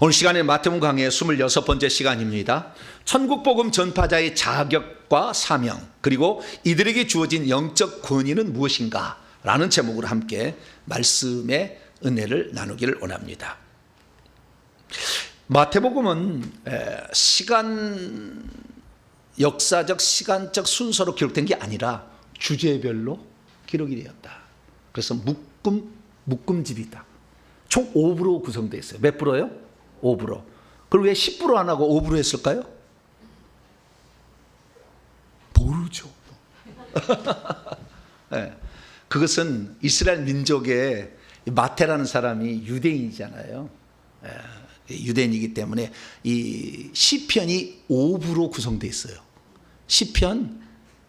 오늘 시간에 마태복음 강의 26번째 시간입니다. 천국복음 전파자의 자격과 사명, 그리고 이들에게 주어진 영적 권위는 무엇인가 라는 제목으로 함께 말씀의 은혜를 나누기를 원합니다. 마태복음은 역사적 시간적 순서로 기록된 게 아니라 주제별로 기록이 되었다. 그래서 묶음집이다. 총 5부로 구성되어 있어요. 몇 부로요? 5부로. 그럼 왜 10부로 안 하고 5부로 했을까요? 모르죠. 네. 그것은 이스라엘 민족의 마태라는 사람이 유대인이잖아요. 유대인이기 때문에 이 시편이 5부로 구성되어 있어요. 시편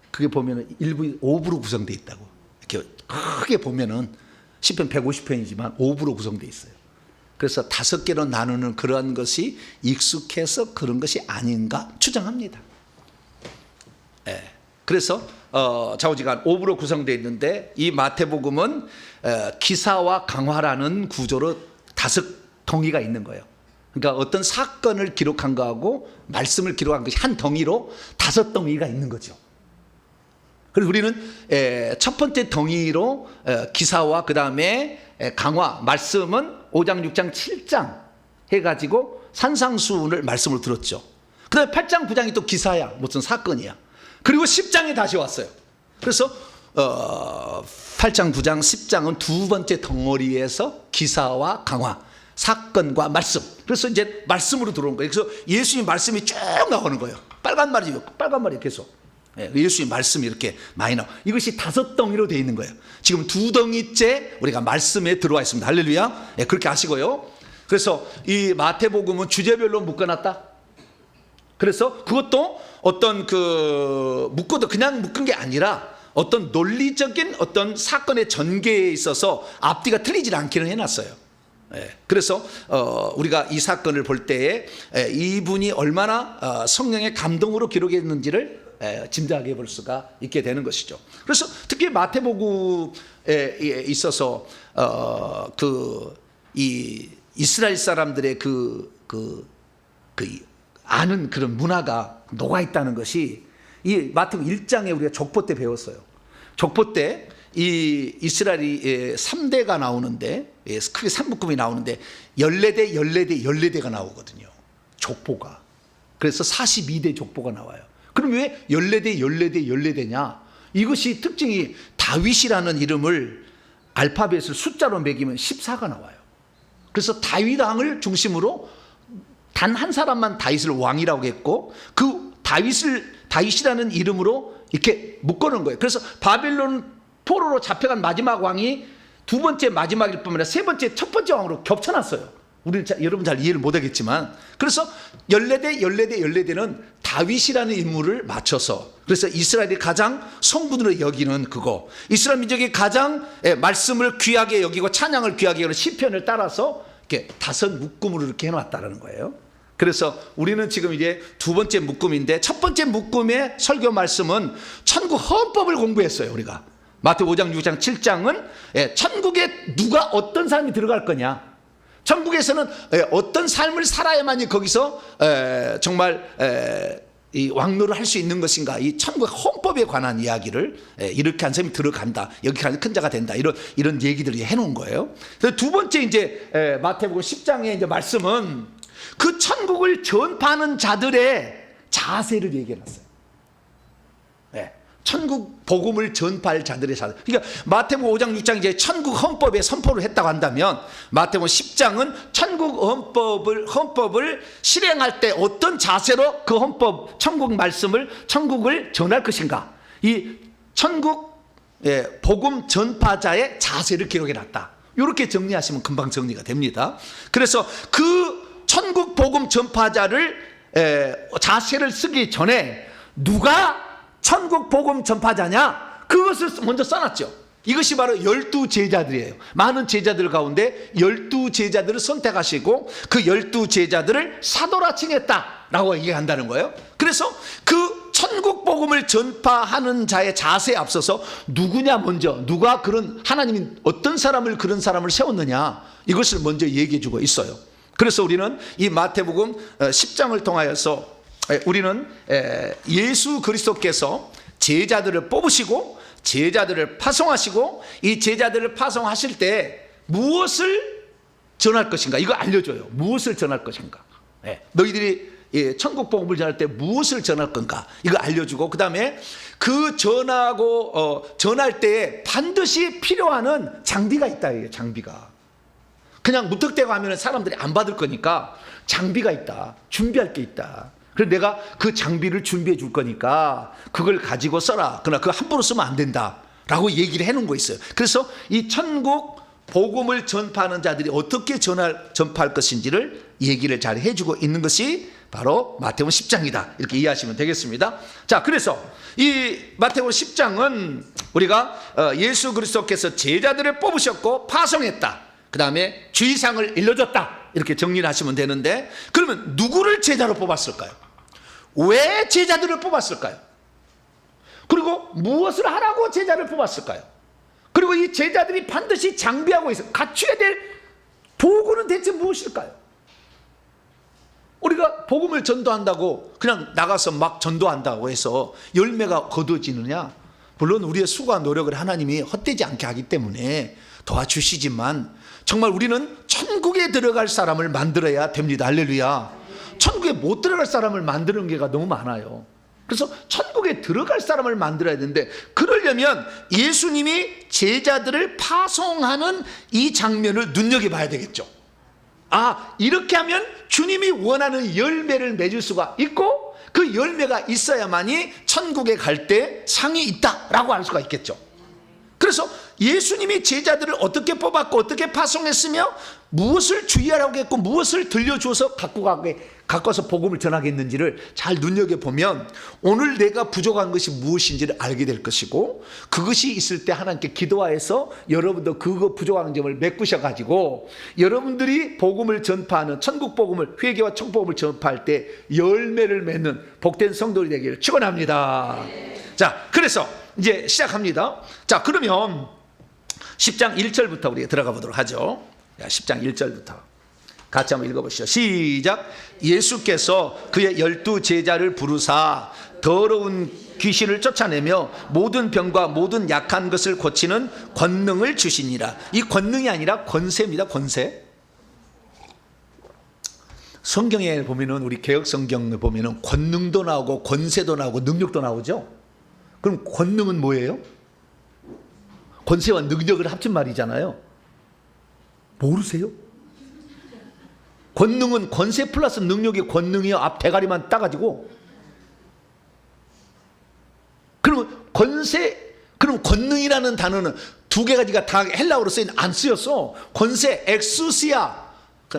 그게 보면은 일부 5부로 구성되어 있다고. 이렇게 크게 보면은 시편 150편이지만 5부로 구성되어 있어요. 그래서 5개로 나누는 그러한 것이 익숙해서 그런 것이 아닌가 추정합니다. 그래서 좌우지간 5부로 구성되어 있는데 이 마태복음은 기사와 강화라는 구조로 5덩이가 있는 거예요. 그러니까 어떤 사건을 기록한 거하고 말씀을 기록한 것이 한 덩이로 5덩이가 있는 거죠. 그래서 우리는 첫 번째 덩이로 기사와 그 다음에 강화, 말씀은 5장, 6장, 7장 해가지고 산상수훈을 말씀을 들었죠. 그 다음에 8장, 9장이 또 기사야. 무슨 사건이야. 그리고 10장에 다시 왔어요. 그래서 8장, 9장, 10장은 두 번째 덩어리에서 기사와 강화, 사건과 말씀. 그래서 이제 말씀으로 들어온 거예요. 그래서 예수님 말씀이 쭉 나오는 거예요. 빨간 말이 계속. 예수님 말씀이 이렇게 많이 나와. 이것이 5덩이로 되어 있는 거예요. 지금 2덩이째 우리가 말씀에 들어와 있습니다. 할렐루야. 그렇게 하시고요. 그래서 이 마태복음은 주제별로 묶어놨다. 그래서 그것도 어떤 묶어도 그냥 묶은 게 아니라 어떤 논리적인 어떤 사건의 전개에 있어서 앞뒤가 틀리지 않기는 해놨어요. 그래서 우리가 이 사건을 볼 때에 이분이 얼마나 성령의 감동으로 기록했는지를 짐작해 볼 수가 있게 되는 것이죠. 그래서 특히 마태복음에 있어서 이 이스라엘 사람들의 아는 그런 문화가 녹아 있다는 것이 이 마태복음 1장에 우리가 족보 때 배웠어요. 족보 때 이 이스라엘이 3대가 나오는데 크게 3묶음이 나오는데 14대 나오거든요. 족보가. 그래서 42대 족보가 나와요. 그럼 왜 14대 이것이 특징이 다윗이라는 이름을 알파벳을 숫자로 매기면 14가 나와요. 그래서 다윗 왕을 중심으로 단 한 사람만 다윗을 왕이라고 했고 그 다윗이라는 이름으로 이렇게 묶어놓은 거예요. 그래서 바벨론 포로로 잡혀간 마지막 왕이 두 번째 마지막일 뿐만 아니라 세 번째 첫 번째 왕으로 겹쳐놨어요. 우리는 여러분 잘 이해를 못하겠지만 그래서 14대는 다윗이라는 인물을 맞춰서 그래서 이스라엘이 가장 성분으로 여기는 그거 이스라엘 민족이 가장 말씀을 귀하게 여기고 찬양을 귀하게 여기는 시편을 따라서 이렇게 5묶음으로 이렇게 해놨다는 거예요. 그래서 우리는 지금 이제 두 번째 묶음인데 첫 번째 묶음의 설교 말씀은 천국 헌법을 공부했어요. 우리가 마태복음 5장, 6장, 7장은 천국에 누가 어떤 사람이 들어갈 거냐 천국에서는 어떤 삶을 살아야만이 거기서 정말 이 왕노를 할 수 있는 것인가 이 천국 헌법에 관한 이야기를 이렇게 한 사람이 들어간다 여기 가는 큰 자가 된다 이런 얘기들을 해놓은 거예요. 그래서 두 번째 이제 마태복음 10장의 이제 말씀은 그 천국을 전파하는 자들의 자세를 얘기해놨어요. 천국 복음을 전파할 자들의 자세. 그러니까 마태복음 5장 6장 이제 천국 헌법에 선포를 했다고 한다면 마태복음 10장은 천국 헌법을 실행할 때 어떤 자세로 그 헌법 천국 말씀을 천국을 전할 것인가 이 천국 복음 전파자의 자세를 기록해놨다. 이렇게 정리하시면 금방 정리가 됩니다. 그래서 그 천국 복음 전파자를 자세를 쓰기 전에 누가 천국 복음 전파자냐 그것을 먼저 써놨죠. 이것이 바로 12제자들이에요. 많은 제자들 가운데 12제자들을 선택하시고 그 12제자들을 사도라 칭했다라고 얘기한다는 거예요. 그래서 그 천국 복음을 전파하는 자의 자세에 앞서서 누구냐 먼저 누가 그런 하나님이 어떤 사람을 그런 사람을 세웠느냐 이것을 먼저 얘기해 주고 있어요. 그래서 우리는 이 마태복음 10장을 통하여서 우리는 예수 그리스도께서 제자들을 뽑으시고 제자들을 파송하시고 이 제자들을 파송하실 때 무엇을 전할 것인가, 이거 알려줘요. 무엇을 전할 것인가, 너희들이 천국 복음을 전할 때 무엇을 전할 건가, 이거 알려주고, 그 다음에 그 전할 때에 반드시 필요한 장비가 있다. 이게 장비가 그냥 무턱대고 하면 사람들이 안 받을 거니까 장비가 있다, 준비할 게 있다. 그래서 내가 그 장비를 준비해 줄 거니까 그걸 가지고 써라. 그러나 그거 함부로 쓰면 안 된다 라고 얘기를 해놓은 거 있어요. 그래서 이 천국 복음을 전파하는 자들이 어떻게 전파할 것인지를 얘기를 잘 해주고 있는 것이 바로 마태복음 10장이다. 이렇게 이해하시면 되겠습니다. 자, 그래서 이 마태복음 10장은 우리가 예수 그리스도께서 제자들을 뽑으셨고 파송했다, 그 다음에 주의사항을 일러줬다, 이렇게 정리를 하시면 되는데, 그러면 누구를 제자로 뽑았을까요? 왜 제자들을 뽑았을까요? 그리고 무엇을 하라고 제자를 뽑았을까요? 그리고 이 제자들이 반드시 장비하고 있어 갖춰야 될 도구는 대체 무엇일까요? 우리가 복음을 전도한다고 그냥 나가서 막 전도한다고 해서 열매가 거두어지느냐? 물론 우리의 수고와 노력을 하나님이 헛되지 않게 하기 때문에 도와주시지만 정말 우리는 천국에 들어갈 사람을 만들어야 됩니다. 할렐루야. 천국에 못 들어갈 사람을 만드는 게가 너무 많아요. 그래서 천국에 들어갈 사람을 만들어야 되는데, 그러려면 예수님이 제자들을 파송하는 이 장면을 눈여겨봐야 되겠죠. 아, 이렇게 하면 주님이 원하는 열매를 맺을 수가 있고, 그 열매가 있어야만이 천국에 갈 때 상이 있다라고 알 수가 있겠죠. 그래서 예수님이 제자들을 어떻게 뽑았고 어떻게 파송했으며 무엇을 주의하라고 했고 무엇을 들려줘서 갖고서 복음을 전하겠는지를 잘 눈여겨보면 오늘 내가 부족한 것이 무엇인지를 알게 될 것이고, 그것이 있을 때 하나님께 기도하여서 여러분도 그거 부족한 점을 메꾸셔가지고 여러분들이 복음을 전파하는 천국 복음을, 회개와 천국복음을 전파할 때 열매를 맺는 복된 성도들이 되기를 축원합니다. 자, 그래서 이제 시작합니다. 자, 그러면 10장 1절부터 우리가 들어가 보도록 하죠. 10장 1절부터 같이 한번 읽어보시죠. 시작. 예수께서 그의 12 제자를 부르사 더러운 귀신을 쫓아내며 모든 병과 모든 약한 것을 고치는 권능을 주시니라. 이 권능이 아니라 권세입니다. 권세. 성경에 보면은, 우리 개혁 성경을 보면은 권능도 나오고 권세도 나오고 능력도 나오죠. 그럼 권능은 뭐예요? 권세와 능력을 합친 말이잖아요. 모르세요? 권능은 권세 플러스 능력이 권능이요. 앞 대가리만 따가지고. 그러면 그럼 권능이라는 단어는 두 가지가 다 헬라어로 안 쓰였어. 권세, 엑수시아,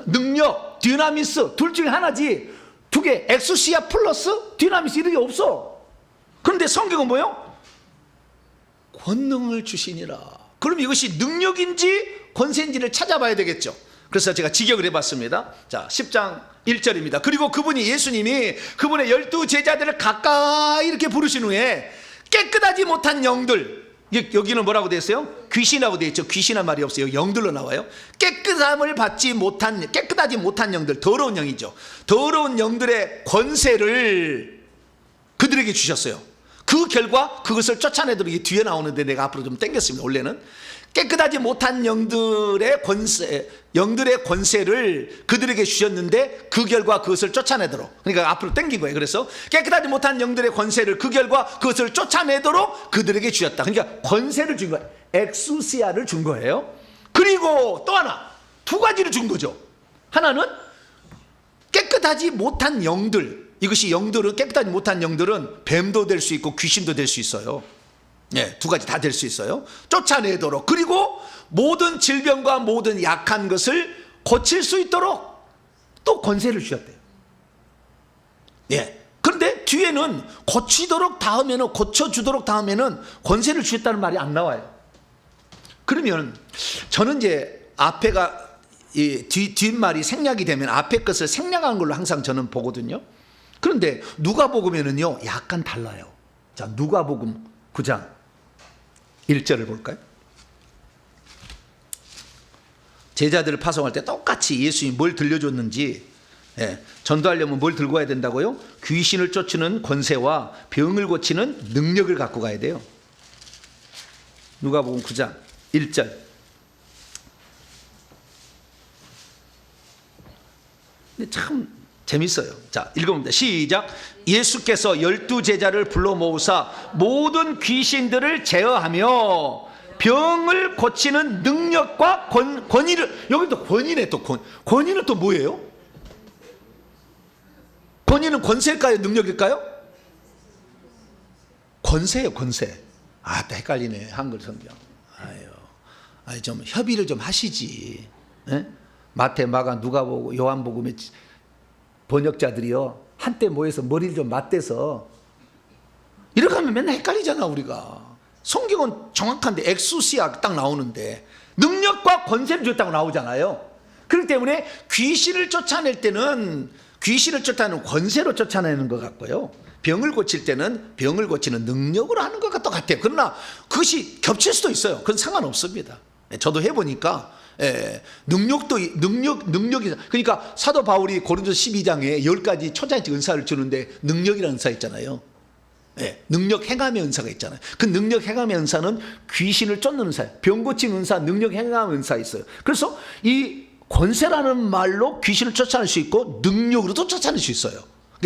능력, 디나미스, 둘 중에 하나지. 두 개, 엑수시아 플러스 디나미스 이런 게 없어. 그런데 성경은 뭐예요? 권능을 주시니라. 그럼 이것이 능력인지 권세인지를 찾아봐야 되겠죠. 그래서 제가 직역을 해봤습니다. 자, 10장 1절입니다. 그리고 그분이, 예수님이 그분의 12 제자들을 가까이 이렇게 부르신 후에 깨끗하지 못한 영들, 여기는 뭐라고 되어 있어요? 귀신이라고 되어 있죠. 귀신한 말이 없어요. 영들로 나와요. 깨끗하지 못한 영들, 더러운 영이죠. 더러운 영들의 권세를 그들에게 주셨어요. 그 결과 그것을 쫓아내도록, 이게 뒤에 나오는데 내가 앞으로 좀 당겼습니다. 원래는 깨끗하지 못한 영들의 권세를 그들에게 주셨는데 그 결과 그것을 쫓아내도록, 그러니까 앞으로 당긴 거예요. 그래서 깨끗하지 못한 영들의 권세를 그 결과 그것을 쫓아내도록 그들에게 주셨다. 그러니까 권세를 준 거예요. 엑수시아를 준 거예요. 그리고 또 하나, 두 가지를 준 거죠. 하나는 깨끗하지 못한 영들, 이것이 영들은, 깨끗하지 못한 영들은 뱀도 될 수 있고 귀신도 될 수 있어요. 네, 두 가지 다 될 수 있어요. 쫓아내도록, 그리고 모든 질병과 모든 약한 것을 고칠 수 있도록 또 권세를 주셨대요. 예. 그런데 뒤에는 고치도록 다음에는, 고쳐주도록 다음에는 권세를 주셨다는 말이 안 나와요. 그러면 저는 이제 앞에가 이 뒷말이 생략이 되면 앞에 것을 생략한 걸로 항상 저는 보거든요. 그런데 누가복음에는요 약간 달라요. 자, 누가복음 9장 1절을 볼까요? 제자들을 파송할 때 똑같이 예수님이 뭘 들려줬는지, 전도하려면 뭘 들고 가야 된다고요? 귀신을 쫓는 권세와 병을 고치는 능력을 갖고 가야 돼요. 누가복음 9장 1절. 근데 참 재밌어요. 자, 읽어봅니다. 시작. 예수께서 12제자를 불러 모으사 모든 귀신들을 제어하며 병을 고치는 능력과 권위를, 여기도 권위네. 또 권위는 또 뭐예요? 권위는 권세일까요? 능력일까요? 권세예요. 권세. 아, 또 헷갈리네. 한글 성경. 아유, 좀 협의를 좀 하시지. 에? 마태, 마가, 누가복음, 요한복음의 번역자들이요, 한때 모여서 머리를 좀 맞대서 이렇게 하면 맨날 헷갈리잖아. 우리가 성경은 정확한데 엑소시아 딱 나오는데 능력과 권세를 줬다고 나오잖아요. 그렇기 때문에 귀신을 쫓아낼 때는 귀신을 쫓아내는 권세로 쫓아내는 것 같고요, 병을 고칠 때는 병을 고치는 능력으로 하는 것 같아요. 그러나 그것이 겹칠 수도 있어요. 그건 상관없습니다. 저도 해보니까 능력이, 그러니까 사도 바울이 고린도서 12장에 10가지 초자연적 은사를 주는데 능력이라는 은사 있잖아요. 능력 행함의 은사가 있잖아요. 그 능력 행함의 은사는 귀신을 쫓는 은사예요. 병 고치는 은사, 능력 행함의 은사 있어요. 그래서 이 권세라는 말로 귀신을 쫓아낼 수 있고 능력으로도 쫓아낼 수 있어요.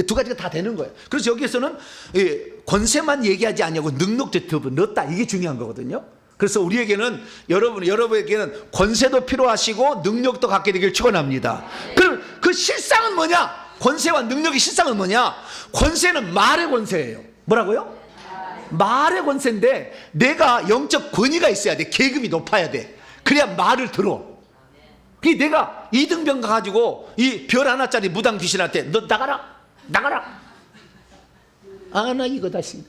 두 가지가 다 되는 거예요. 그래서 여기에서는 권세만 얘기하지 않냐고 능력도 넣었다, 이게 중요한 거거든요. 그래서 우리에게는, 여러분에게는 권세도 필요하시고 능력도 갖게 되길 축원합니다. 그럼 그 실상은 뭐냐? 권세와 능력의 실상은 뭐냐? 권세는 말의 권세예요. 뭐라고요? 말의 권세인데 내가 영적 권위가 있어야 돼. 계급이 높아야 돼. 그래야 말을 들어. 내가 이등병 가지고 이 별 하나짜리 무당 귀신한테 너 나가라, 나가라. 아, 나 이거 다시.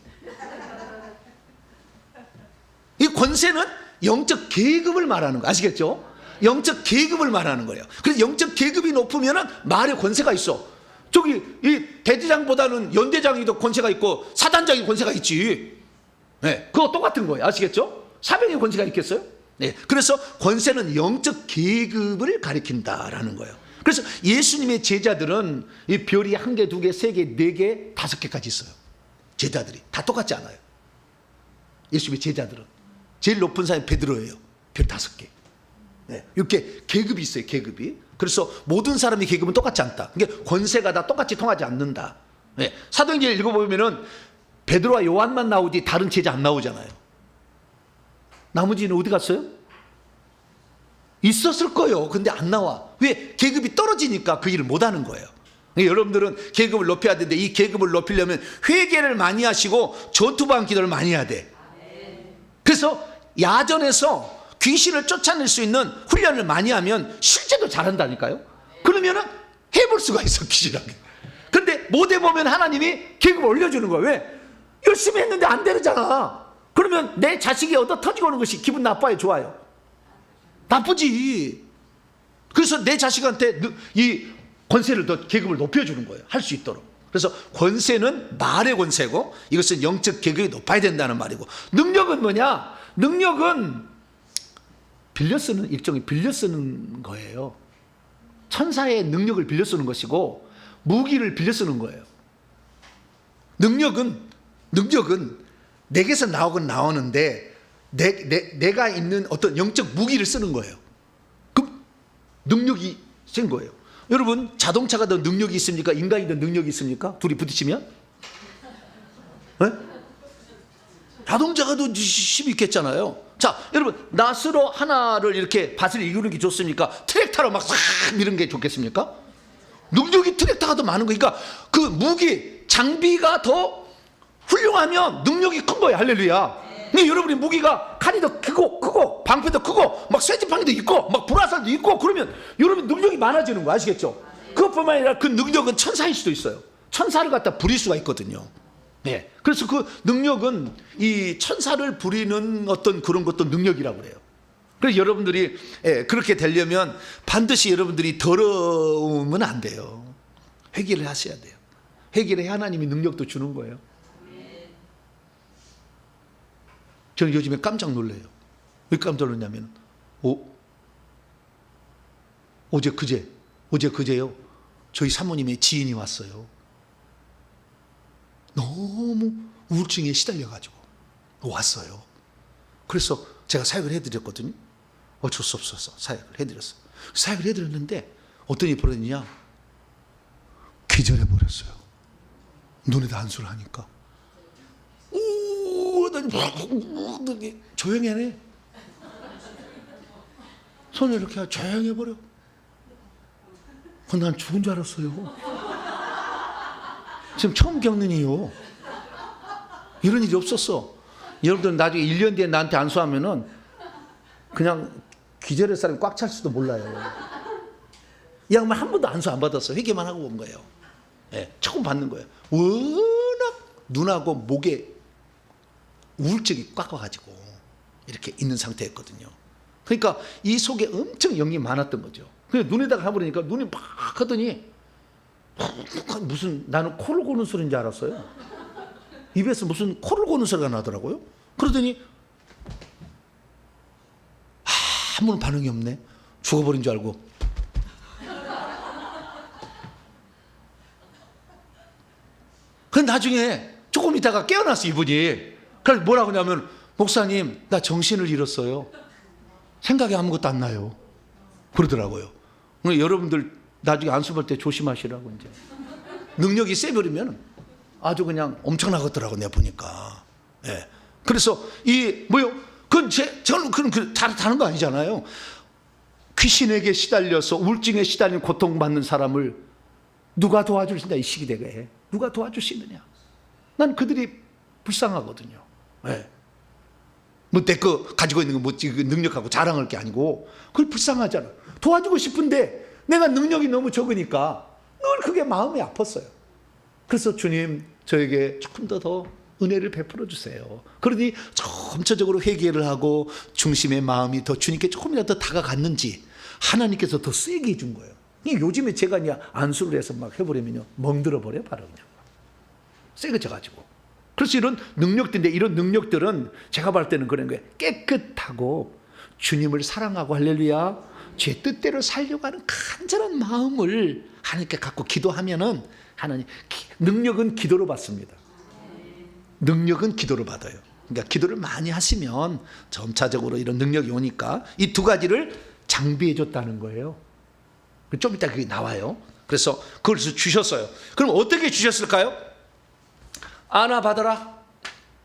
이 권세는 영적 계급을 말하는 거 아시겠죠? 영적 계급을 말하는 거예요. 그래서 영적 계급이 높으면 말의 권세가 있어. 저기 이 대대장보다는 연대장이 더 권세가 있고 사단장이 권세가 있지. 그거 똑같은 거예요. 아시겠죠? 사병의 권세가 있겠어요? 그래서 권세는 영적 계급을 가리킨다라는 거예요. 그래서 예수님의 제자들은 이 별이 1개, 2개, 3개, 4개, 5개까지 있어요. 제자들이 다 똑같지 않아요. 예수님의 제자들은 제일 높은 사람이 베드로예요. 별 5개. 이렇게 계급이 있어요. 계급이. 그래서 모든 사람의 계급은 똑같지 않다. 그러니까 권세가 다 똑같이 통하지 않는다. 사도행전 읽어보면은 베드로와 요한만 나오지 다른 제자 안 나오잖아요. 나머지는 어디 갔어요? 있었을 거예요. 근데 안 나와. 왜? 계급이 떨어지니까 그 일을 못하는 거예요. 여러분들은 계급을 높여야 되는데 이 계급을 높이려면 회개를 많이 하시고 전투방 기도를 많이 해야 돼. 그래서 야전에서 귀신을 쫓아낼 수 있는 훈련을 많이 하면 실제도 잘한다니까요. 그러면은 해볼 수가 있어, 귀신하게. 근데 못 해보면 하나님이 계급을 올려주는 거야. 왜? 열심히 했는데 안 되잖아. 그러면 내 자식이 얻어 터지고 오는 것이 기분 나빠요, 좋아요? 나쁘지. 그래서 내 자식한테 이 권세를 더 계급을 높여주는 거예요. 할 수 있도록. 그래서 권세는 말의 권세고 이것은 영적 계급이 높아야 된다는 말이고, 능력은 뭐냐? 능력은 빌려 쓰는, 일종의 빌려 쓰는 거예요. 천사의 능력을 빌려 쓰는 것이고 무기를 빌려 쓰는 거예요. 능력은 내게서 나오긴 나오는데 내가 있는 어떤 영적 무기를 쓰는 거예요. 그럼 능력이 센 거예요. 여러분, 자동차가 더 능력이 있습니까? 인간이 더 능력이 있습니까? 둘이 부딪히면? 자동차가 더 힘이 있겠잖아요. 자, 여러분, 낫으로 하나를 이렇게 밭을 이루는 게 좋습니까? 트랙터로 막 싹 이런 게 좋겠습니까? 능력이 트랙터가 더 많은 거니까 그 무기, 장비가 더 훌륭하면 능력이 큰 거예요. 할렐루야. 근데 여러분이 무기가 칼이 더 크고 방패도 크고 막 쇠지팡이도 있고 막 불화살도 있고 그러면 여러분 능력이 많아지는 거 아시겠죠? 그것뿐만 아니라 그 능력은 천사일 수도 있어요. 천사를 갖다 부릴 수가 있거든요. 그래서 그 능력은 이 천사를 부리는 어떤 그런 것도 능력이라고 그래요. 그래서 여러분들이 그렇게 되려면 반드시 여러분들이 더러우면 안 돼요. 회개를 하셔야 돼요. 회개를 해 하나님이 능력도 주는 거예요. 저는 요즘에 깜짝 놀래요. 왜 깜짝 놀랐냐면 어제 그제요. 저희 사모님의 지인이 왔어요. 너무 우울증에 시달려가지고 왔어요. 그래서 제가 사역을 해드렸거든요. 어쩔 수 없어서 사역을 해드렸어요. 사역을 해드렸는데 어떤 일이 벌어졌냐? 기절해버렸어요. 눈에다 한수를 하니까. 조용히 하네. 손을 이렇게 하고 조용히 해버려. 난 죽은 줄 알았어요. 지금 처음 겪는 일이요. 이런 일이 없었어. 여러분들 나중에 1년 뒤에 나한테 안수하면은 그냥 기절할 사람이 꽉 찰 수도 몰라요. 이 양반 한 번도 안수 안 받았어요. 회개만 하고 온 거예요. 네, 처음 받는 거예요. 워낙 눈하고 목에 우울증이 꽉 와가지고 이렇게 있는 상태였거든요. 그러니까 이 속에 엄청 영이 많았던 거죠. 그래서 눈에다가 해버리니까 눈이 막 하더니 무슨 나는 코를 고는 소리인 줄 알았어요. 입에서 무슨 코를 고는 소리가 나더라고요. 그러더니 아무런 반응이 없네. 죽어버린 줄 알고. 근데 나중에 조금 있다가 깨어났어 이분이. 그래서 뭐라고 하냐면 목사님 나 정신을 잃었어요. 생각이 아무것도 안 나요. 그러더라고요. 여러분들 나중에 안수할 때 조심하시라고 이제. 능력이 세버리면 아주 그냥 엄청나겠더라고 내가 보니까. 예. 그래서 이 뭐요? 저는 그런 다른 거 아니잖아요. 귀신에게 시달려서 우울증에 시달린 고통받는 사람을 누가 도와주신다 이 시기대에 누가 도와주시느냐? 난 그들이 불쌍하거든요. 예. 뭐 내 거 가지고 있는 거 뭐 능력하고 자랑할 게 아니고 그걸 불쌍하잖아. 도와주고 싶은데 내가 능력이 너무 적으니까 늘 그게 마음이 아팠어요. 그래서 주님 저에게 조금 더 은혜를 베풀어 주세요. 그러니 점차적으로 회개를 하고 중심의 마음이 더 주님께 조금이라도 더 다가갔는지 하나님께서 더 세게 해준 거예요. 요즘에 제가 안수를 해서 막 해버리면요 멍들어 버려 바로 그냥 세게져가지고. 그래서 이런 능력들인데 이런 능력들은 제가 볼 때는 그런 거예요. 깨끗하고 주님을 사랑하고 할렐루야 제 뜻대로 살려고 하는 간절한 마음을 하나님께 갖고 기도하면은 하나님 능력은 기도로 받습니다. 능력은 기도로 받아요. 그러니까 기도를 많이 하시면 점차적으로 이런 능력이 오니까 이 두 가지를 장비해 줬다는 거예요. 좀 이따 그게 나와요. 그래서 그걸 주셨어요. 그럼 어떻게 주셨을까요? 아나 받아라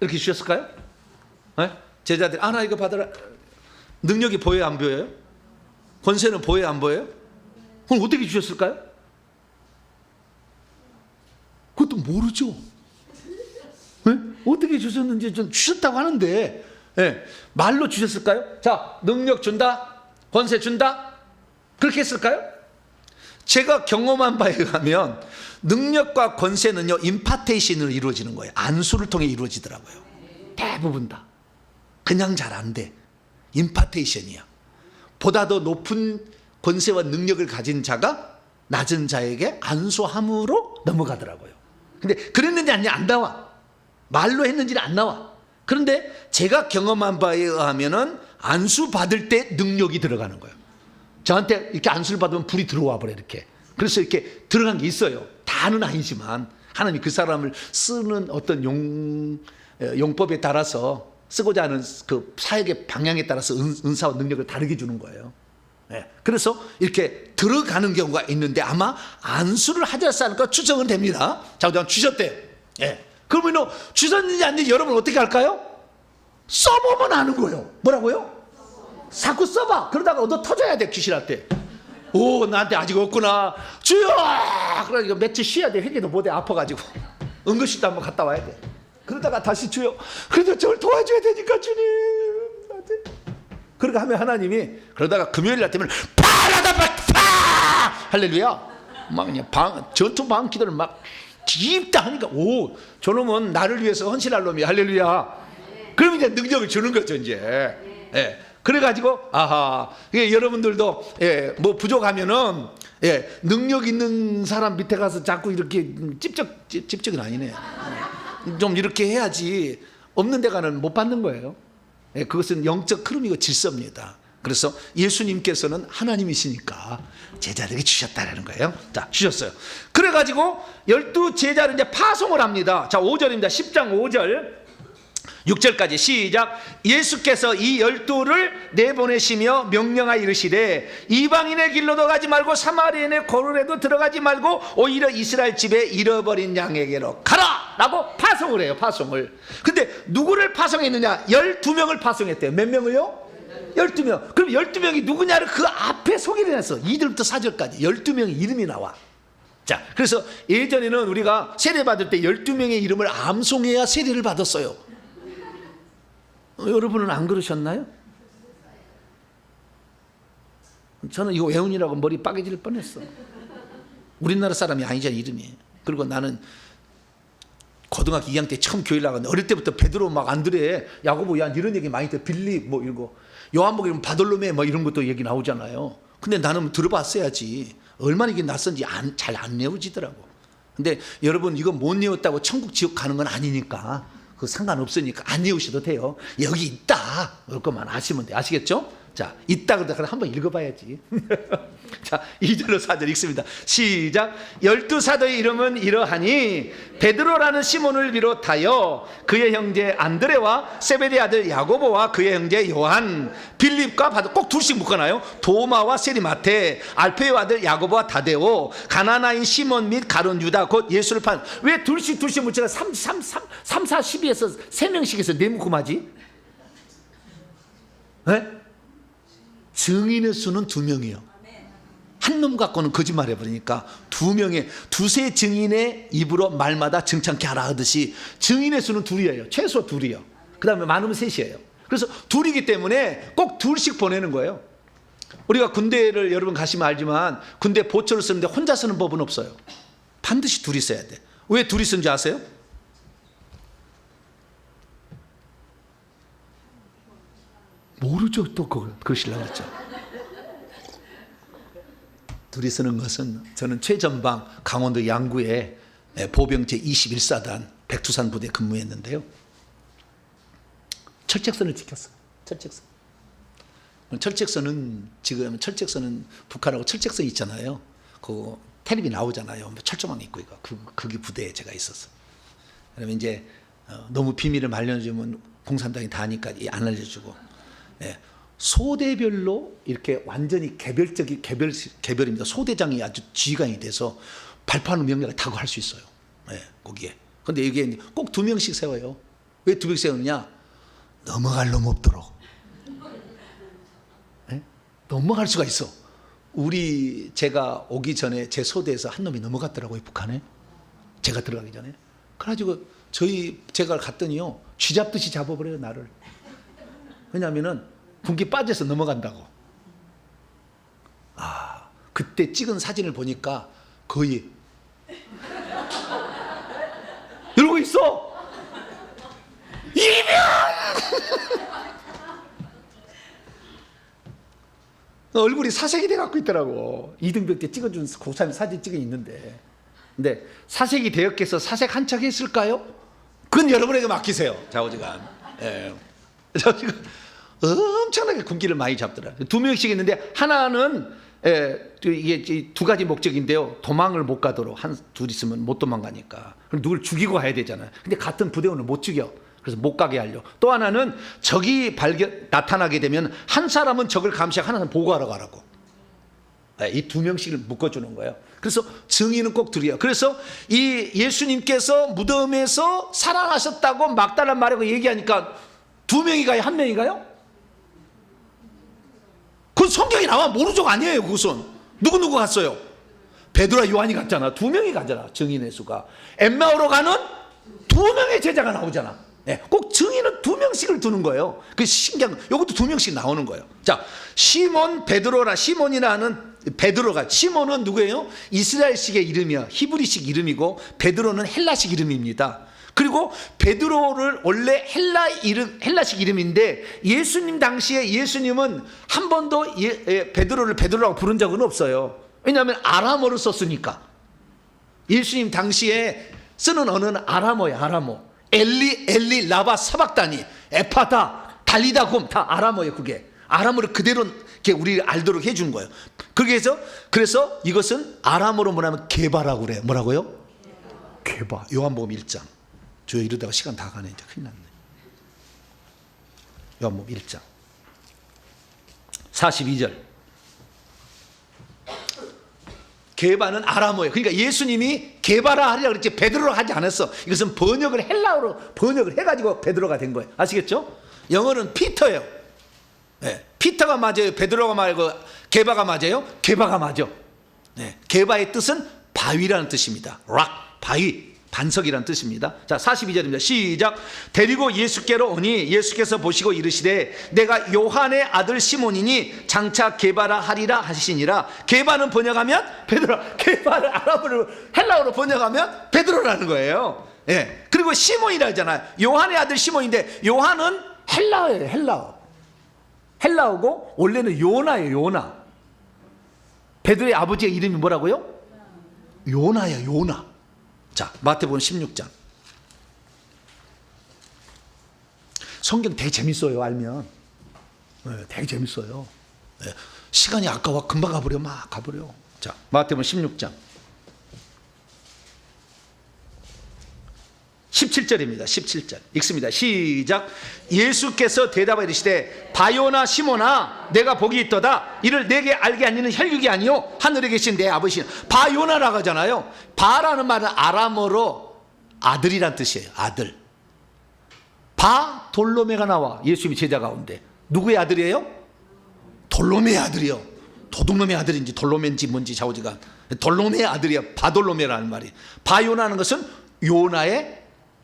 이렇게 주셨을까요? 네? 제자들 아나 이거 받아라. 능력이 보여요 안 보여요? 권세는 보여요 안 보여요? 그럼 어떻게 주셨을까요? 그것도 모르죠. 네? 어떻게 주셨는지 좀 주셨다고 하는데 네. 말로 주셨을까요? 자 능력 준다 권세 준다 그렇게 했을까요? 제가 경험한 바에 의하면 능력과 권세는요 임파테이션으로 이루어지는 거예요. 안수를 통해 이루어지더라고요. 대부분 다 그냥 잘 안 돼. 임파테이션이야. 보다 더 높은 권세와 능력을 가진 자가 낮은 자에게 안수함으로 넘어가더라고요. 근데 그랬는지 아닌지 안 나와. 말로 했는지는 안 나와. 그런데 제가 경험한 바에 의하면은 안수 받을 때 능력이 들어가는 거예요. 저한테 이렇게 안수를 받으면 불이 들어와 버려 이렇게. 그래서 이렇게 들어간 게 있어요. 다는 아니지만 하나님이 그 사람을 쓰는 어떤 용법에 따라서 쓰고자 하는 그 사역의 방향에 따라서 은사와 능력을 다르게 주는 거예요. 네. 그래서 이렇게 들어가는 경우가 있는데 아마 안수를 하지 않을까 추정은 됩니다. 자, 그냥 주셨대요. 네. 그러면 주셨는지 아닌지 여러분 어떻게 할까요? 써보면 아는 거예요. 뭐라고요? 자꾸 써봐. 그러다가 얻어 터져야 돼 귀신한테. 오 나한테 아직 없구나. 주여! 그러니까 며칠 쉬어야 돼. 회개도 못해 아파가지고. 응급실도 한번 갔다 와야 돼. 그러다가 다시 주여. 그래도 저를 도와줘야 되니까 주님. 나한테. 그렇게 하면 하나님이 그러다가 금요일 날 되면 파라다바파 할렐루야. 막 그냥 전투 방 기도를 막 깊다 하니까 오 저놈은 나를 위해서 헌신할 놈이야 할렐루야. 그럼 이제 능력을 주는 거죠 이제. 예. 그래가지고 아하 여러분들도 뭐 부족하면은 능력 있는 사람 밑에 가서 자꾸 이렇게 찝적은 아니네. 좀 이렇게 해야지 없는 데 가는 못 받는 거예요. 그것은 영적 흐름이고 질서입니다. 그래서 예수님께서는 하나님이시니까 제자들에게 주셨다라는 거예요. 자, 주셨어요. 그래가지고 12제자를 이제 파송을 합니다. 자, 5절입니다. 10장 5절 6절까지 시작. 예수께서 이 12를 내보내시며 명령하여 이르시되 이방인의 길로도 가지 말고 사마리아인의 고을에도 들어가지 말고 오히려 이스라엘 집에 잃어버린 양에게로 가라 라고 파송을 해요. 파송을. 근데 누구를 파송했느냐? 12명을 파송했대요. 몇 명을요? 12명. 그럼 12명이 누구냐를 그 앞에 소개를 했어. 2절부터 4절까지 12명의 이름이 나와. 자, 그래서 예전에는 우리가 세례 받을 때 12명의 이름을 암송해야 세례를 받았어요. 여러분은 안 그러셨나요? 저는 이거 외우느라고 머리 빠개질 뻔했어. 우리나라 사람이 아니잖아, 이름이. 그리고 나는 고등학교 2학년 때 처음 교회 나갔는데 어릴 때부터 베드로 막 안드레, 야고보, 야 이런 얘기 많이 들어. 빌립 뭐 이런 거. 요한복음 바돌로메 뭐 이런 것도 얘기 나오잖아요. 근데 나는 들어봤어야지. 얼마나 이게 낯선지 잘 안 외워지더라고. 근데 여러분 이거 못 외웠다고 천국 지옥 가는 건 아니니까 그 상관없으니까 안 외우셔도 돼요. 여기 있다. 그것만 아시면 돼. 아시겠죠? 자, 있다 그러다가 한번 읽어봐야지. 자, 2절로 4절 읽습니다. 시작. 12사도의 이름은 이러하니 베드로라는 시몬을 비롯하여 그의 형제 안드레와 세베대 아들 야고보와 그의 형제 요한, 빌립과 바도, 꼭 둘씩 묶어놔요. 도마와 세리마테, 알페의 아들 야고보와 다데오, 가나나인 시몬 및 가룟 유다 곧 예수를 판. 왜 둘씩 묻혀가 3, 4, 12에서 3명씩 해서 네묶음하지? 네? 증인의 수는 2명이요. 한 놈 갖고는 거짓말 해버리니까 2명의 두세 증인의 입으로 말마다 증창케 하라 하듯이 증인의 수는 2이에요. 최소 2이요. 그 다음에 많으면 3이에요. 그래서 2이기 때문에 꼭 2씩 보내는 거예요. 우리가 군대를 여러분 가시면 알지만 군대 보초를 쓰는데 혼자 쓰는 법은 없어요. 반드시 2이 써야 돼. 왜 2이 쓴지 아세요? 모르죠. 또 그러시려고 했죠. 2이 쓰는 것은 저는 최전방 강원도 양구에 보병 제21사단 백두산 부대 근무했는데요. 철책선을 지켰어요. 철책선은 지금 북한하고 철책선 있잖아요. 그 텔레비 나오잖아요. 철조망 있고 이거 거기 부대에 제가 있었어요. 그러면 이제 너무 비밀을 말려주면 공산당이 다 하니까 안 알려주고. 소대별로 이렇게 완전히 개별입니다. 소대장이 아주 지휘관이 돼서 발표하는 명령을 다 할 수 있어요. 거기에. 근데 이게 꼭 2명씩 세워요. 왜 2명 세우느냐? 넘어갈 놈 없도록. 넘어갈 수가 있어. 제가 오기 전에 제 소대에서 한 놈이 넘어갔더라고요, 북한에. 제가 들어가기 전에. 그래가지고 제가 갔더니요, 쥐잡듯이 잡아버려요, 나를. 왜냐하면은 군기 빠져서 넘어간다고. 그때 찍은 사진을 보니까 거의 이러고 있어. 이병! 얼굴이 사색이 돼 갖고 있더라고. 이등병 때 찍어준 고참 사진 찍어 있는데. 근데 사색이 되었겠어? 사색 한 척 했을까요? 그건 여러분에게 맡기세요. 좌우지간. 좌우지간. 엄청나게 군기를 많이 잡더라. 2명씩 있는데 하나는 이게 2가지 목적인데요. 도망을 못 가도록 둘 있으면 못 도망가니까. 그럼 누굴 죽이고 가야 되잖아요. 근데 같은 부대원을 못 죽여. 그래서 못 가게 하려. 또 하나는 적이 나타나게 되면 한 사람은 적을 감시하고 하나는 보고하러 가라고. 이 2명씩을 묶어주는 거예요. 그래서 증인은 꼭 2이에요. 그래서 이 예수님께서 무덤에서 살아나셨다고 막달라 말하고 얘기하니까 2명이 가요? 1명이 가요? 그건 성경에 나와 모르죠가 아니에요. 그것은 누구 갔어요? 베드로와 요한이 갔잖아. 2명이 가잖아. 증인의 수가. 엠마오로 가는 2명의 제자가 나오잖아. 꼭 증인은 2명씩을 두는 거예요. 그 신기한 거. 이것도 2명씩 나오는 거예요. 자, 시몬이라는 베드로가, 시몬은 누구예요? 이스라엘식의 이름이야. 히브리식 이름이고 베드로는 헬라식 이름입니다. 그리고 베드로를 원래 헬라식 이름인데 예수님 당시에 예수님은 한 번도 베드로를 베드로라고 부른 적은 없어요. 왜냐하면 아람어를 썼으니까. 예수님 당시에 쓰는 언어는 아람어야. 아람어. 엘리 라바 사박다니 에파다 달리다 곰 다 아람어예요. 그게 아람어로 그대로 이렇게 우리 알도록 해준 거예요. 그래서 이것은 아람어로 뭐냐면 게바라고 그래요. 뭐라고요? 게바. 요한복음 1장. 저 이러다가 시간 다 가네. 이제 큰일 났네. 요한복음 1장 42절. 게바는 아람어예요. 그러니까 예수님이 게바라 하리라 그랬지 베드로라 하지 않았어. 이것은 번역을 헬라어로 번역을 해가지고 베드로가 된 거예요. 아시겠죠? 영어는 피터예요. 네. 피터가 맞아요? 베드로가 말고 게바가 맞아요? 게바가 맞아. 네. 게바의 뜻은 바위라는 뜻입니다. 락, 바위, 반석이라는 뜻입니다. 자, 42절입니다. 시작. 데리고 예수께로 오니 예수께서 보시고 이르시되 내가 요한의 아들 시몬이니 장차 게바라 하리라 하시니라. 게바는 번역하면 베드로. 게바를 아람어로 헬라어로 번역하면 베드로라는 거예요. 예. 그리고 시몬이라 하잖아요. 요한의 아들 시몬인데 요한은 헬라어예요. 헬라어. 헬라어고 원래는 요나예요. 요나. 베드로의 아버지의 이름이 뭐라고요? 요나예요. 요나. 자, 마태복음 16장. 성경 되게 재밌어요. 알면. 네, 되게 재밌어요. 네, 시간이 아까워. 금방 가버려. 막 가버려. 자, 마태복음 16장 17절입니다. 17절 읽습니다. 시작. 예수께서 대답하여 이르시되 바요나 시몬아 내가 복이 있도다. 이를 내게 알게 하니는 혈육이 아니요 하늘에 계신 내 아버지는. 바요나라고 하잖아요. 바라는 말은 아람어로 아들이란 뜻이에요. 아들. 바돌로메가 나와 예수님이 제자 가운데. 누구의 아들이에요? 돌로메의 아들이요. 도둑놈의 아들인지 돌로메인지 뭔지 좌우지간 돌로메의 아들이야. 바돌로메라는 말이. 바요나는 것은 요나의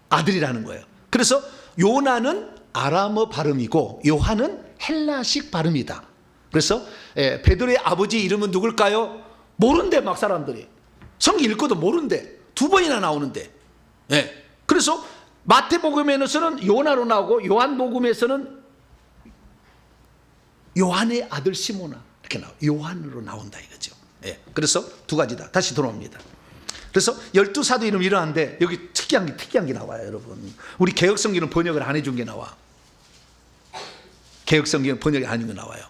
아들이라는 거예요. 그래서 요나는 아람어 발음이고 요한은 헬라식 발음이다. 그래서 베드로의 아버지 이름은 누굴까요? 모른대. 막 사람들이 성경 읽고도 모른대. 두 번이나 나오는데. 그래서 마태복음에서는 요나로 나오고 요한복음에서는 요한의 아들 시모나 이렇게 나와. 요한으로 나온다 이거죠. 그래서 두 가지다. 다시 돌아옵니다. 그래서 12사도 이름 일어나는데 여기 특이한 게 나와요. 여러분, 우리 개혁성경은 번역을 안 해준 게 나와. 개혁성경은 번역이 안 해준 게 나와요.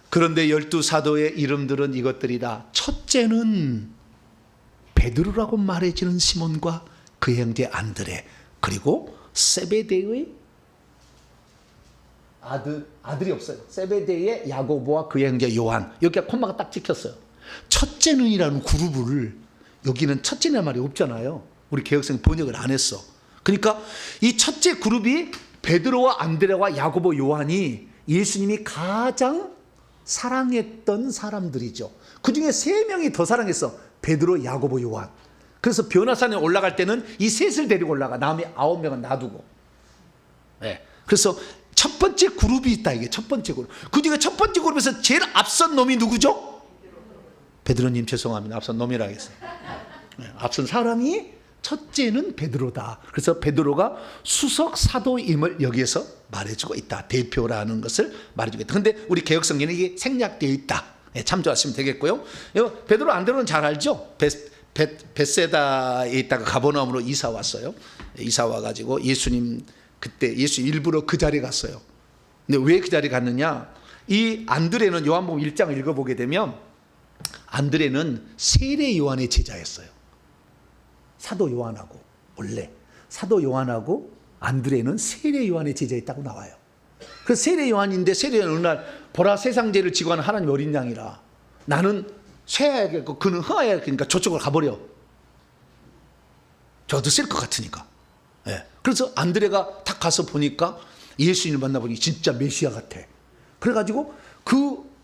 그런데 12사도의 이름들은 이것들이다. 첫째는 베드로라고 말해지는 시몬과 그의 형제 안드레, 그리고 세베대의 아들이 없어요. 세베대의 야고보와 그의 형제 요한. 여기가 콤마가 딱 찍혔어요. 첫째는이라는 그룹을, 여기는 첫째는 말이 없잖아요. 우리 개혁성 번역을 안 했어. 그러니까 이 첫째 그룹이 베드로와 안드레와 야고보 요한이 예수님이 가장 사랑했던 사람들이죠. 그 중에 3명이 더 사랑했어. 베드로, 야고보, 요한. 그래서 변화산에 올라갈 때는 이 셋을 데리고 올라가. 남이 9명은 놔두고. 그래서 첫 번째 그룹이 있다. 이게 첫 번째 그룹. 그 중에 첫 번째 그룹에서 제일 앞선 놈이 누구죠? 베드로님 죄송합니다. 앞선 놈이라 하겠어요. 앞선 사람이 첫째는 베드로다. 그래서 베드로가 수석 사도임을 여기에서 말해주고 있다. 대표라는 것을 말해주고 있다. 그런데 우리 개혁성경에 이게 생략되어 있다. 참조하시면 되겠고요. 베드로 안드레는 잘 알죠. 벳세다에 있다가 가버나움으로 이사 왔어요. 이사 와가지고 예수님 그때 예수 일부러 그 자리에 갔어요. 근데 왜 그 자리에 갔느냐? 이 안드레는 요한복음 1장을 읽어보게 되면 안드레는 세례 요한의 제자였어요. 사도 요한하고, 원래 사도 요한하고 안드레는 세례 요한의 제자였다고 나와요. 그 세례 요한인데 세례 요한 어느 날 보라 세상 죄를 지고 하는 하나님 어린 양이라 나는 쇠야겠고 그는 흥하야 그러니까 저쪽으로 가버려. 저도 쓸 것 같으니까. 그래서 안드레가 탁 가서 보니까 예수님을 만나보니 진짜 메시아 같아. 그래가지고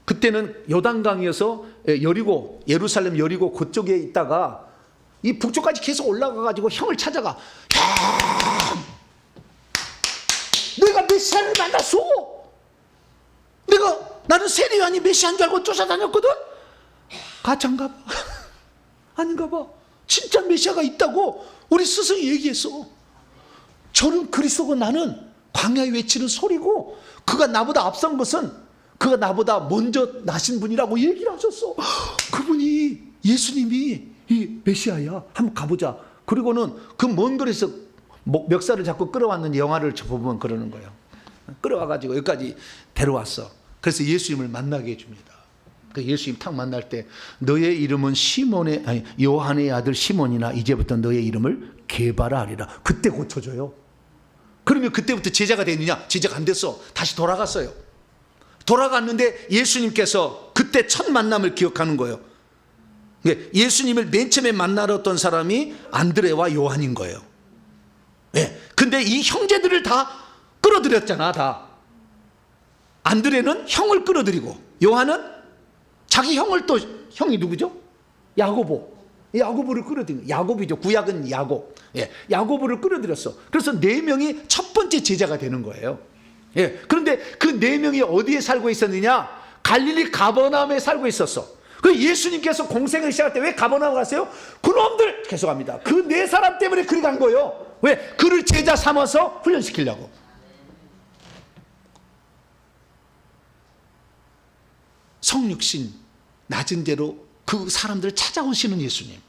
그때는 요단강이어서 여리고, 예루살렘 여리고 그쪽에 있다가 이 북쪽까지 계속 올라가가지고 형을 찾아가. 형! 내가 메시아를 만났어! 나는 세례 요한이 메시아인 줄 알고 쫓아다녔거든? 가짜인가 봐. 아닌가 봐. 진짜 메시아가 있다고 우리 스승이 얘기했어. 저는 그리스도고 나는 광야에 외치는 소리고 그가 나보다 앞선 것은 그가 나보다 먼저 나신 분이라고 얘기를 하셨어. 그분이 예수님이 이 메시아야. 한번 가보자. 그리고는 그 먼 거리에서 멱살을 잡고 끌어왔는 영화를 보면 그러는 거예요. 끌어와가지고 여기까지 데려왔어. 그래서 예수님을 만나게 해줍니다. 그 예수님 탁 만날 때 너의 이름은 요한의 아들 시몬이나 이제부터 너의 이름을 게바라 하리라. 그때 고쳐줘요. 그러면 그때부터 제자가 됐느냐? 제자가 안 됐어. 다시 돌아갔어요. 돌아갔는데 예수님께서 그때 첫 만남을 기억하는 거예요. 예수님을 맨 처음에 만나렀던 사람이 안드레와 요한인 거예요. 근데 이 형제들을 다 끌어들였잖아. 다. 안드레는 형을 끌어들이고 요한은 자기 형을 또, 형이 누구죠? 야고보를 끌어들인 거예요. 야고보죠. 구약은 야곱. 야고보를 끌어들였어. 그래서 4명이 첫 번째 제자가 되는 거예요. 그런데 그 4명이 어디에 살고 있었느냐? 갈릴리 가버나움에 살고 있었어. 그 예수님께서 공생을 시작할 때 왜 가버나움 갔어요? 그놈들 계속합니다. 그 4사람 때문에 그리 간 거예요. 왜? 그를 제자 삼아서 훈련시키려고. 성육신 낮은 대로 그 사람들을 찾아오시는 예수님.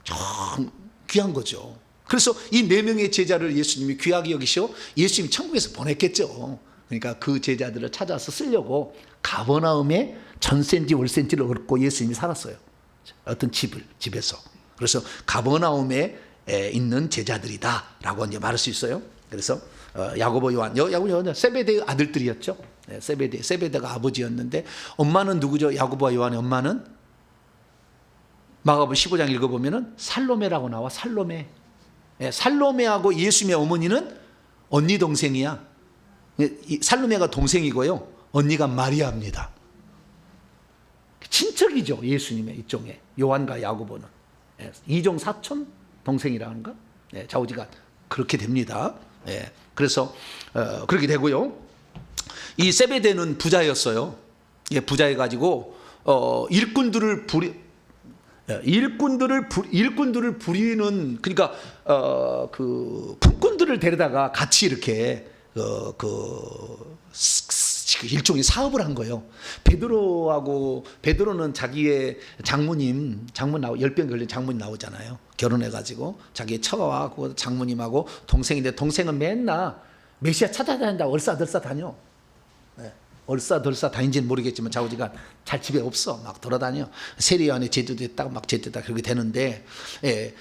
참 귀한 거죠. 그래서 이 4명의 제자를 예수님이 귀하게 여기셔 예수님이 천국에서 보냈겠죠. 그러니까 그 제자들을 찾아서 쓰려고 가버나움에 전센지 월센지를 얻고 예수님이 살았어요. 어떤 집에서. 그래서 가버나움에 있는 제자들이다라고 이제 말할 수 있어요. 그래서 야고보 요한 세베대의 아들들이었죠. 세베대가 아버지였는데 엄마는 누구죠? 야고보와 요한의 엄마는 마가복음 15장 읽어보면은 살로메라고 나와. 살로메. 살로메하고 예수님의 어머니는 언니 동생이야. 살로메가 동생이고요. 언니가 마리아입니다. 친척이죠. 예수님의 이쪽에 요한과 야고보는 이종 사촌 동생이라는가? 좌우지간 그렇게 됩니다. 그래서 그렇게 되고요. 이 세베대는 부자였어요. 부자해가지고 일꾼들을 부리는, 그러니까 그 품꾼들을 데려다가 같이 이렇게 일종의 사업을 한 거예요. 베드로는 자기의 장모님 10병 걸린 장모님 나오잖아요. 결혼해가지고 자기의 처가와 장모님하고 동생인데, 동생은 맨날 메시아 찾아다닌다. 얼싸들싸 다녀. 얼싸들싸 다닌지는 모르겠지만 좌우지간 잘 집에 없어. 막 돌아다녀. 세리안에 제대됐다고 막 제대됐다 그렇게 되는데,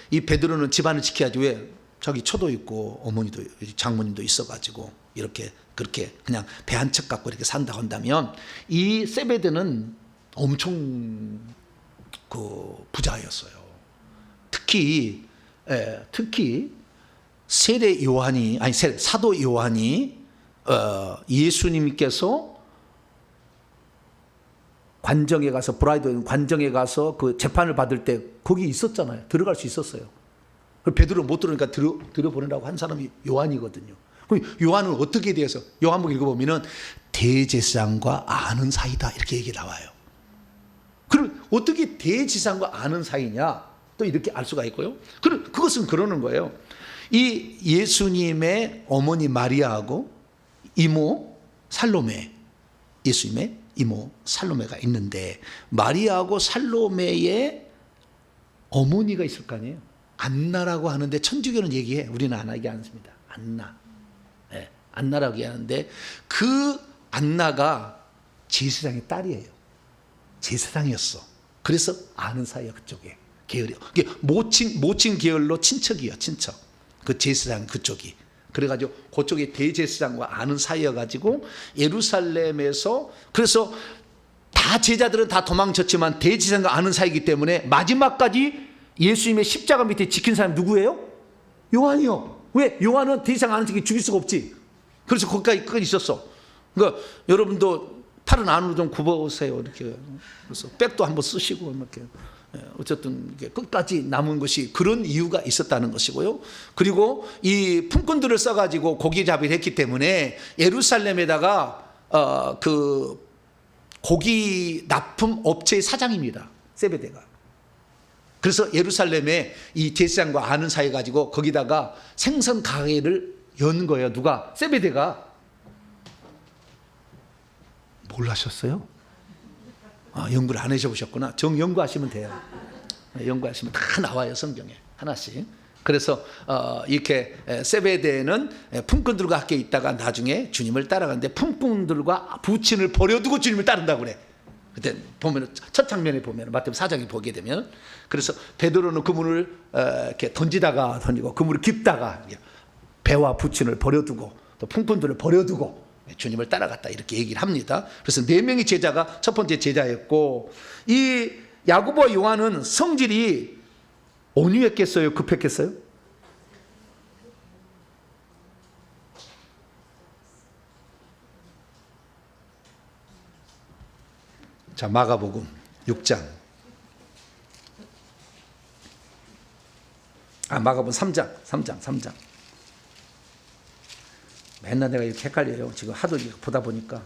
이 베드로는 집안을 지켜야지. 왜? 자기 처도 있고 어머니도 장모님도 있어가지고 이렇게 그렇게 그냥 배 한 척 갖고 이렇게 산다고 한다면, 이 세베드는 엄청 그 부자였어요. 특히 사도 요한이 예수님께서 관정에 가서, 브라이드 관정에 가서 그 재판을 받을 때 거기 있었잖아요. 들어갈 수 있었어요. 베드로 못 들어오니까 들어보내라고 한 사람이 요한이거든요. 그럼 요한은 어떻게 돼서, 요한복 읽어보면은 대제사장과 아는 사이다 이렇게 얘기 나와요. 그럼 어떻게 대제사장과 아는 사이냐? 또 이렇게 알 수가 있고요. 그것은 그러는 거예요. 이 예수님의 어머니 마리아하고 이모 살로메, 예수님의 이모 살로메가 있는데, 마리아하고 살로메의 어머니가 있을 거 아니에요. 안나라고 하는데 천주교는 얘기해. 우리는 안 하게 않습니다. 안나라고 얘기하는데, 그 안나가 제사장의 딸이에요. 제사장이었어. 그래서 아는 사이야. 그쪽에 계열이. 모친 계열로 친척이에요. 친척. 그 제사장 그쪽이. 그래가지고 그쪽에 대제사장과 아는 사이여가지고 예루살렘에서, 그래서 다 제자들은 다 도망쳤지만 대제사장과 아는 사이이기 때문에 마지막까지 예수님의 십자가 밑에 지킨 사람이 누구예요? 요한이요. 왜? 요한은 대제사장 아는 사이 죽일 수가 없지. 그래서 거기까지 있었어. 그러니까 여러분도 팔은 안으로 좀 굽어오세요. 이렇게. 그래서 백도 한번 쓰시고 이렇게. 어쨌든 끝까지 남은 것이 그런 이유가 있었다는 것이고요. 그리고 이 품꾼들을 써가지고 고기 잡이를 했기 때문에 예루살렘에다가 그 고기 납품 업체의 사장입니다. 세베대가. 그래서 예루살렘에 이 제사장과 아는 사이 가지고 거기다가 생선 가게를 연 거예요. 누가? 세베대가. 몰라셨어요? 연구를 안 해보셨구나. 연구하시면 돼요. 연구하시면 다 나와요. 성경에 하나씩. 그래서 이렇게 세베대는 품꾼들과 함께 있다가 나중에 주님을 따라가는데 품꾼들과 부친을 버려두고 주님을 따른다고 그래. 그때 보면 첫 장면에 보면 마태복음 4장에 보게 되면, 그래서 베드로는 그물을 이렇게 던지고 그물을 깁다가 배와 부친을 버려두고 또 품꾼들을 버려두고 주님을 따라갔다, 이렇게 얘기를 합니다. 그래서 4명의 제자가 첫 번째 제자였고, 이 야고보와 요한은 성질이 온유했겠어요, 급했겠어요? 자, 마가복음 6장. 마가복음 3장. 맨날 내가 이렇게 헷갈려요. 지금 하도 보다 보니까.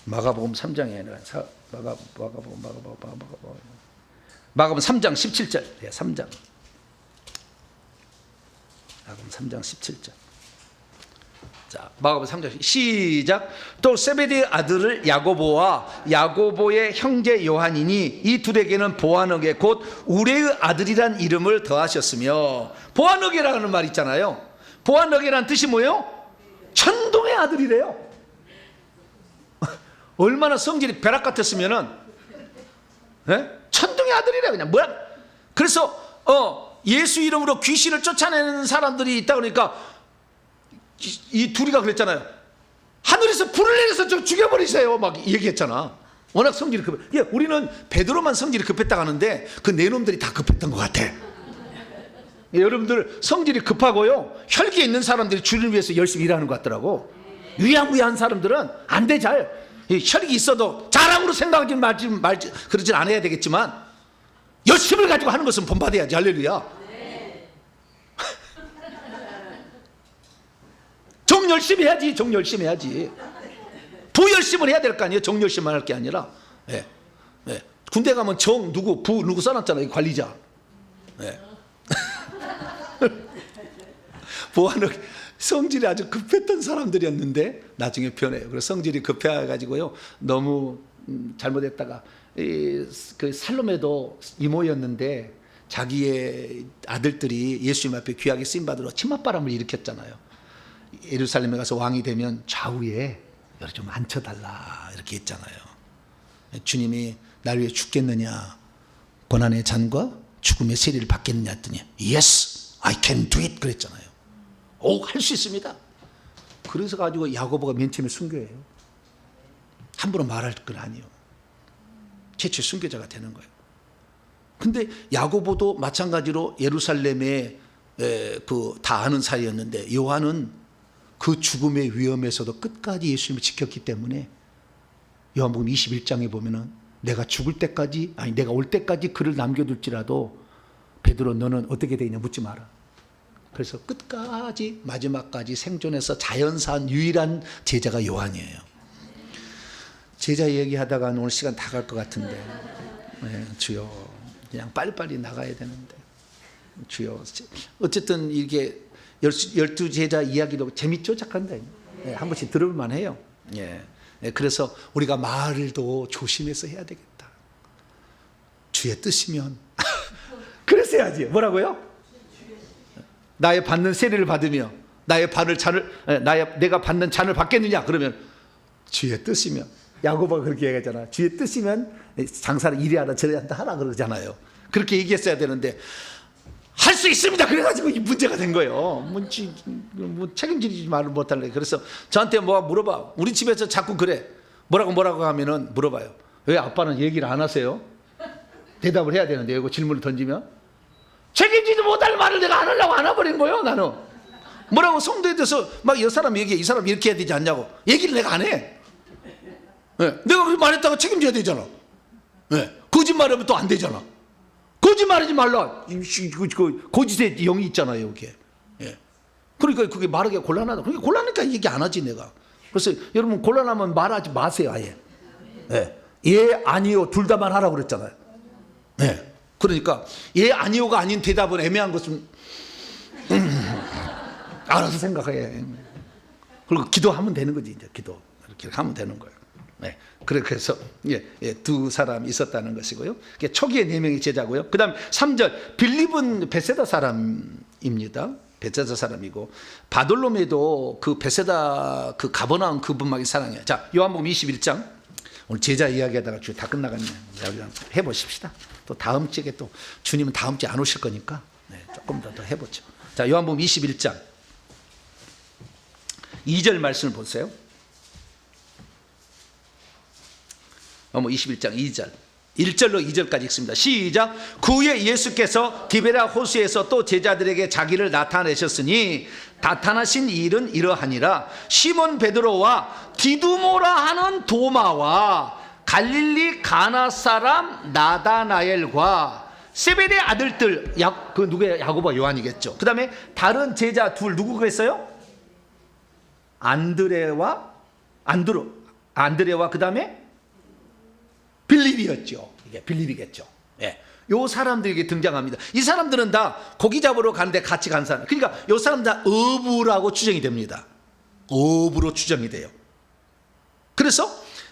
마가복음 3장에 마가복음 3장 17절. 네, 3장. 마가복음 3장 17절. 자, 마가복음 3장 시작. 또 세베대의 아들을 야고보와 야고보의 형제 요한이니 이 둘에게는 보아너게 곧 우레의 아들이란 이름을 더하셨으며, 보아너게라는 말 있잖아요. 보아너게란 뜻이 뭐예요? 천동의 아들이래요. 얼마나 성질이 벼락 같았으면은, 천둥의 아들이래 그냥. 뭐야? 그래서 예수 이름으로 귀신을 쫓아내는 사람들이 있다 그러니까 이 둘이가 그랬잖아요. 하늘에서 불을 내려서 좀 죽여버리세요 막 얘기했잖아. 워낙 성질이 급해. 예, 우리는 베드로만 성질이 급했다고 하는데 그 네 놈들이 다 급했던 것 같아. 예, 여러분들 성질이 급하고요, 혈기에 있는 사람들이 주를 위해서 열심히 일하는 것 같더라고. 위야무야한 사람들은 안 돼. 잘 혈기 있어도 자랑으로 생각하지 말지 그러진 않아야 되겠지만 열심을 가지고 하는 것은 본받아야지. 할렐루야. 정 열심히 해야지. 정 열심히 해야지. 부 열심을 해야 될 거 아니에요. 정 열심만 할 게 아니라. 예. 예. 군대 가면 정 누구 부 누구 써놨잖아요. 관리자. 예. 보아는 성질이 아주 급했던 사람들이었는데 나중에 변해요. 그래서 성질이 급해가지고요, 너무 잘못했다가 그 살로메도 이모였는데 자기의 아들들이 예수님 앞에 귀하게 쓰임 받으러 침맛바람을 일으켰잖아요. 예루살렘에 가서 왕이 되면 좌우에 좀 앉혀달라 이렇게 했잖아요. 주님이 날 위해 죽겠느냐, 고난의 잔과 죽음의 세리를 받겠느냐 했더니 Yes, I can do it 그랬잖아요. 할 수 있습니다. 그래서 가지고 야고보가 맨 처음에 순교해요. 함부로 말할 건 아니에요. 최초의 순교자가 되는 거예요. 근데 야고보도 마찬가지로 예루살렘에 다 아는 사이였는데, 요한은 그 죽음의 위험에서도 끝까지 예수님을 지켰기 때문에 요한복음 21장에 보면은 내가 죽을 때까지, 아니 내가 올 때까지 그를 남겨둘지라도 베드로 너는 어떻게 되냐 묻지 마라. 그래서 끝까지 마지막까지 생존해서 자연사한 유일한 제자가 요한이에요. 제자 얘기하다가 오늘 시간 다 갈 것 같은데, 네, 주여 그냥 빨리빨리 나가야 되는데, 주여 어쨌든 이게 12제자 이야기도 재밌죠? 착한데, 네, 한 번씩 들어볼만 해요. 예. 네, 그래서 우리가 말을도 조심해서 해야 되겠다. 주의 뜻이면 그래서 해야지. 뭐라고요? 나의 받는 세리를 받으며 내가 받는 잔을 받겠느냐? 그러면 주의 뜻이면. 야고보가 그렇게 얘기하잖아. 주의 뜻이면 장사를 이리 하라 저리 한다 하라 그러잖아요. 그렇게 얘기했어야 되는데 할 수 있습니다. 그래가지고 이 문제가 된 거예요. 뭐 책임지지 말을 못할래. 그래서 저한테 뭐 물어봐. 우리 집에서 자꾸 그래. 뭐라고 하면은 물어봐요. 왜 아빠는 얘기를 안 하세요? 대답을 해야 되는데 이거 질문을 던지면 책임지지 못할 말을 내가 안 하려고 안 해버린 거예요. 나는 뭐라고 성도에 대해서 막 이 사람 얘기해, 이 사람 이렇게 해야 되지 않냐고 얘기를 내가 안 해. 네. 내가 그렇게 말했다가 책임져야 되잖아. 네. 거짓말하면 또 안 되잖아. 거짓말하지 말라. 거짓의 영이 있잖아요, 여기에. 예. 그러니까 그게 말하기가 곤란하다. 그러니까 곤란하니까 얘기 안 하지, 내가. 그래서 여러분 곤란하면 말하지 마세요, 아예. 예, 아니요, 둘 다만 하라고 그랬잖아요. 예. 그러니까 예, 아니요가 아닌 대답은 애매한 것은 알아서 생각해. 그리고 기도하면 되는 거지, 이제 기도. 이렇게 하면 되는 거예요. 예. 그래서 두 사람이 있었다는 것이고요. 초기에 4명이 제자고요. 그 다음 3절 빌립은 베세다 사람입니다. 베세다 사람이고 바돌로메도 그 베세다 그 가버나움 그분만이 사랑해요. 자, 요한복음 21장. 오늘 제자 이야기하다가 주에 다 끝나갔네요. 우리가 해보십시다. 또 다음 주에 또 주님은 다음 주에 안 오실 거니까 조금 더 해보죠. 자, 요한복음 21장 2절 말씀을 보세요. 요한복음 21장 2절 1절로 2절까지 읽습니다. 시작. 그 후에 예수께서 디베랴 호수에서 또 제자들에게 자기를 나타내셨으니 나타나신 일은 이러하니라. 시몬 베드로와 디두모라 하는 도마와 갈릴리 가나 사람 나다나엘과 세베대 아들들 그 누구예요? 야고보 요한이겠죠. 그 다음에 다른 제자 둘 누구가 있어요? 안드레와 그 다음에 빌립이었죠. 이게 빌립이겠죠. 예. 요 사람들이 등장합니다. 이 사람들은 다 고기 잡으러 가는데 같이 간 사람. 그러니까 요 사람 다 어부라고 추정이 됩니다. 어부로 추정이 돼요. 그래서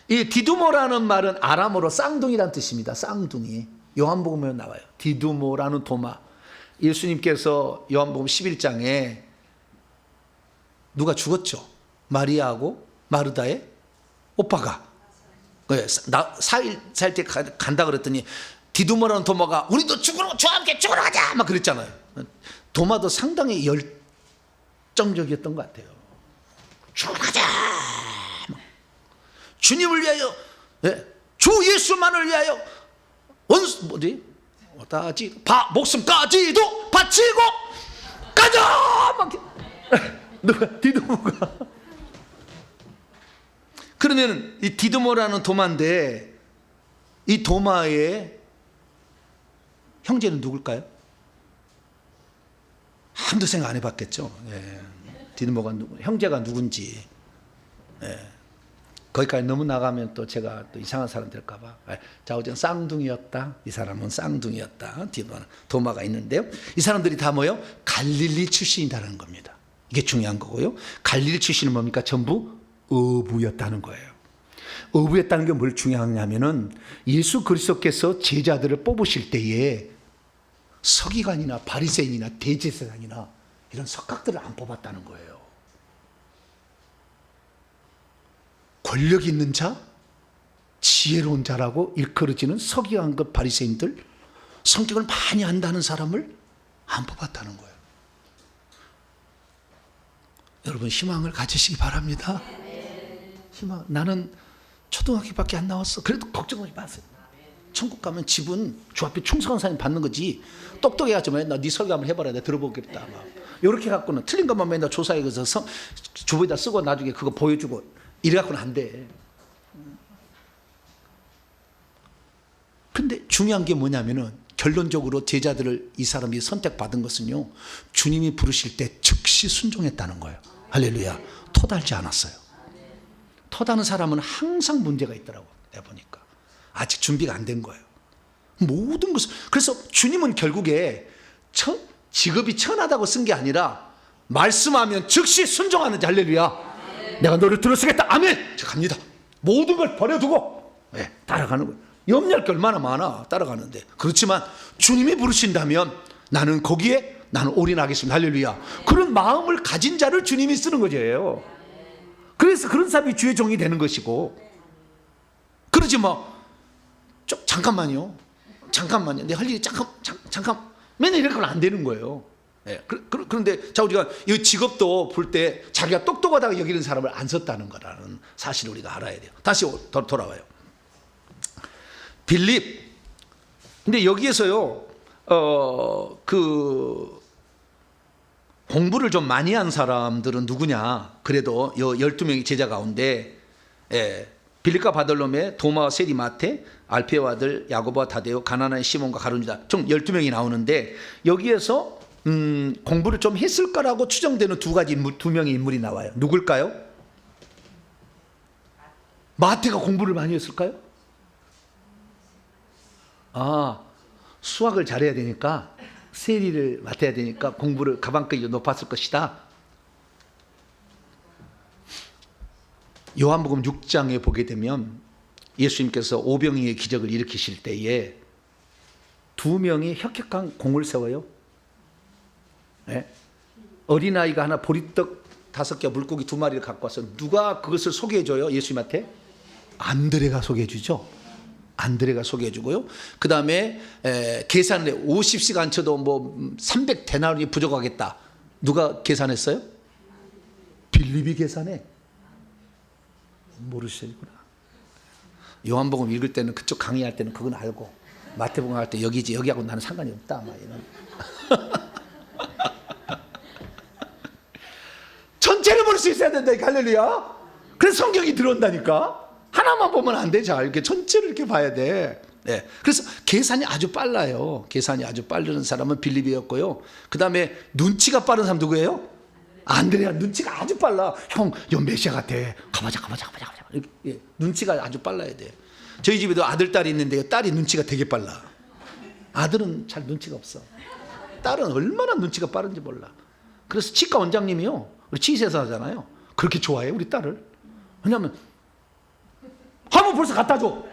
이 디두모라는 말은 아람어로 쌍둥이란 뜻입니다. 쌍둥이. 요한복음에 나와요. 디두모라는 도마. 예수님께서 요한복음 11장에 누가 죽었죠? 마리아하고 마르다의 오빠가 4일 살 때 간다 그랬더니 디두모라는 도마가 우리도 저와 함께 죽으러 가자 막 그랬잖아요. 도마도 상당히 열정적이었던 것 같아요. 죽으러 가자. 주님을 위하여, 주 예수만을 위하여 목숨까지도 바치고 가자. 막 누가 디두모가. 그러면 이 디두모라는 도마인데 이 도마의 형제는 누굴까요? 아무도 생각 안 해봤겠죠. 디두모가 형제가 누군지. 거기까지 너무 나가면 또 제가 또 이상한 사람 될까봐. 자우전 쌍둥이였다. 이 사람은 쌍둥이였다. 도마가 있는데요. 이 사람들이 다 뭐요? 갈릴리 출신이라는 겁니다. 이게 중요한 거고요. 갈릴리 출신은 뭡니까? 전부 어부였다는 거예요. 어부였다는 게 뭘 중요하냐면은 예수 그리스도께서 제자들을 뽑으실 때에 서기관이나 바리새인이나 대제사장이나 이런 석각들을 안 뽑았다는 거예요. 권력 있는 자, 지혜로운 자라고 일컬어지는 서기관과 바리새인들, 성격을 많이 안다는 사람을 안 뽑았다는 거예요. 여러분 희망을 가지시기 바랍니다. 희망. 나는 초등학교밖에 안 나왔어. 그래도 걱정하지 마세요. 천국 가면 집은 주 앞에 충성한 사람이 받는 거지. 똑똑해가지고 맨날 네 설교 한번 해봐라. 내가 들어보겠다. 이렇게 갖고는 틀린 것만 맨날 조사해서 주부에다 쓰고 나중에 그거 보여주고 이래 갖고는 안 돼. 근데 중요한 게 뭐냐면은 결론적으로 제자들을 이 사람이 선택받은 것은요, 주님이 부르실 때 즉시 순종했다는 거예요. 할렐루야. 토달지 않았어요. 토다는 사람은 항상 문제가 있더라고. 내가 보니까 아직 준비가 안 된 거예요. 모든 것을. 그래서 주님은 결국에 직업이 천하다고 쓴 게 아니라 말씀하면 즉시 순종하는 자. 할렐루야. 내가 너를 들어쓰겠다. 아멘. 자, 갑니다. 모든 걸 버려두고 따라가는 거예요. 염려할 게 얼마나 많아. 따라가는데. 그렇지만 주님이 부르신다면 나는 거기에 나는 올인하겠습니다. 할렐루야. 그런 마음을 가진 자를 주님이 쓰는 거죠. 그래서 그런 사람이 주의 종이 되는 것이고. 그러지 뭐 잠깐만요. 내 할 일이 잠깐 맨날 이렇게 하면 안 되는 거예요. 그런데 자, 우리가 이 직업도 볼 때 자기가 똑똑하다고 여기는 사람을 안 썼다는 거라는 사실을 우리가 알아야 돼요. 다시 돌아와요. 빌립. 근데 여기에서요, 공부를 좀 많이 한 사람들은 누구냐? 그래도 12명의 제자 가운데 빌립과 바돌로메, 도마와 세리, 마테, 알페오 아들 야고보와 다데오, 가나나의 시몬과 가룟유다, 총 12명이 나오는데 여기에서 공부를 좀 했을 거라고 추정되는 두 명의 인물이 나와요. 누굴까요? 마테가 공부를 많이 했을까요? 수학을 잘해야 되니까, 세리를 맡아야 되니까 공부를 가방끈이 높았을 것이다. 요한복음 6장에 보게 되면 예수님께서 오병이의 기적을 일으키실 때에 2명이 혁혁한 공을 세워요. 네? 어린아이가 하나, 보리떡 5개, 물고기 2마리를 갖고 와서 누가 그것을 소개해줘요? 예수님한테? 안드레가 소개해주죠. 안드레가 소개해주고요. 그 다음에 계산을 해. 50시간 쳐도 뭐 300데나리온이 부족하겠다. 누가 계산했어요? 빌립이 계산해. 모르시구나. 요한복음 읽을 때는, 그쪽 강의할 때는 그건 알고, 마태복음 할 때 여기지, 여기하고 나는 상관이 없다, 막 이런. 전체를 볼 수 있어야 된다, 할렐루야. 그래서 성경이 들어온다니까. 하나만 보면 안 되죠. 이렇게 전체를 이렇게 봐야 돼. 네. 그래서 계산이 아주 빨라요. 계산이 아주 빠른 사람은 빌립이었고요. 그 다음에 눈치가 빠른 사람 누구예요? 안드레야. 눈치가 아주 빨라. 형, 연 메시아 같아. 가보자. 이렇게, 눈치가 아주 빨라야 돼. 저희 집에도 아들, 딸이 있는데 딸이 눈치가 되게 빨라. 아들은 잘 눈치가 없어. 딸은 얼마나 눈치가 빠른지 몰라. 그래서 치과 원장님이요, 우리 치의사 하잖아요. 그렇게 좋아해, 우리 딸을. 왜냐하면 하면 벌써 갖다 줘.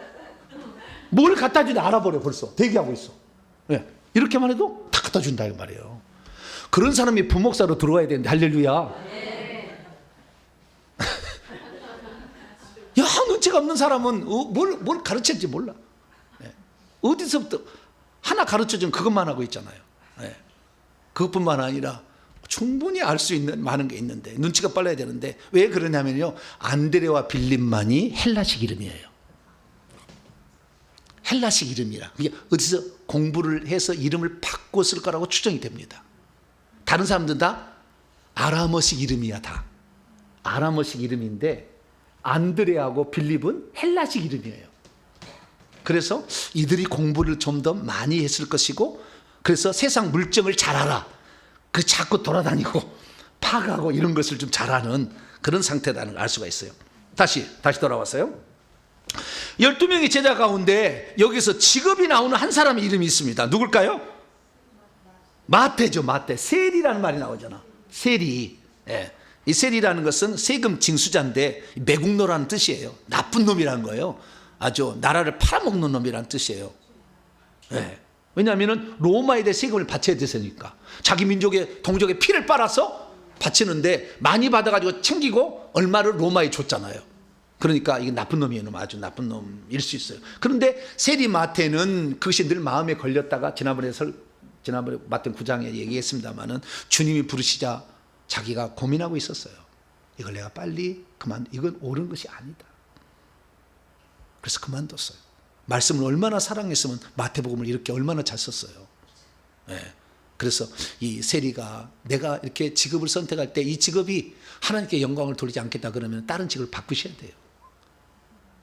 뭘 갖다 주는지 알아버려. 벌써 대기하고 있어. 네. 이렇게만 해도 다 갖다 준다 이 말이에요. 그런 사람이 부목사로 들어와야 되는데, 할렐루야. 야, 눈치가 없는 사람은 뭘 가르칠지 몰라. 네. 어디서부터 하나 가르쳐주면 그것만 하고 있잖아요. 네. 그것뿐만 아니라 충분히 알 수 있는 많은 게 있는데, 눈치가 빨라야 되는데, 왜 그러냐면요, 안드레와 빌립만이 헬라식 이름이에요. 헬라식 이름이라. 이게 어디서 공부를 해서 이름을 바꿨을 거라고 추정이 됩니다. 다른 사람들은 다 아람어식 이름이야. 다 아람어식 이름인데, 안드레하고 빌립은 헬라식 이름이에요. 그래서 이들이 공부를 좀 더 많이 했을 것이고, 그래서 세상 물정을 잘 알아. 그 자꾸 돌아다니고 파가고 이런 것을 좀 잘하는 그런 상태라는 걸 알 수가 있어요. 다시 돌아왔어요. 12명의 제자 가운데 여기서 직업이 나오는 한 사람의 이름이 있습니다. 누굴까요? 마태죠. 마태. 세리라는 말이 나오잖아. 세리. 예. 이 세리라는 것은 세금 징수자인데 매국노라는 뜻이에요. 나쁜 놈이라는 거예요. 아주 나라를 팔아먹는 놈이라는 뜻이에요. 예. 왜냐하면 로마에 대해 세금을 바쳐야 되니까. 자기 민족의 동족의 피를 빨아서 바치는데 많이 받아가지고 챙기고 얼마를 로마에 줬잖아요. 그러니까 이게 나쁜 놈이에요. 아주 나쁜 놈일 수 있어요. 그런데 세리 마태는 그것이 늘 마음에 걸렸다가 지난번에 마태 9장에 얘기했습니다마는 주님이 부르시자 자기가 고민하고 있었어요. 이걸 내가 빨리 이건 옳은 것이 아니다. 그래서 그만뒀어요. 말씀을 얼마나 사랑했으면 마태복음을 이렇게 얼마나 잘 썼어요. 네. 그래서 이 세리가 내가 이렇게 직업을 선택할 때 이 직업이 하나님께 영광을 돌리지 않겠다 그러면 다른 직업을 바꾸셔야 돼요.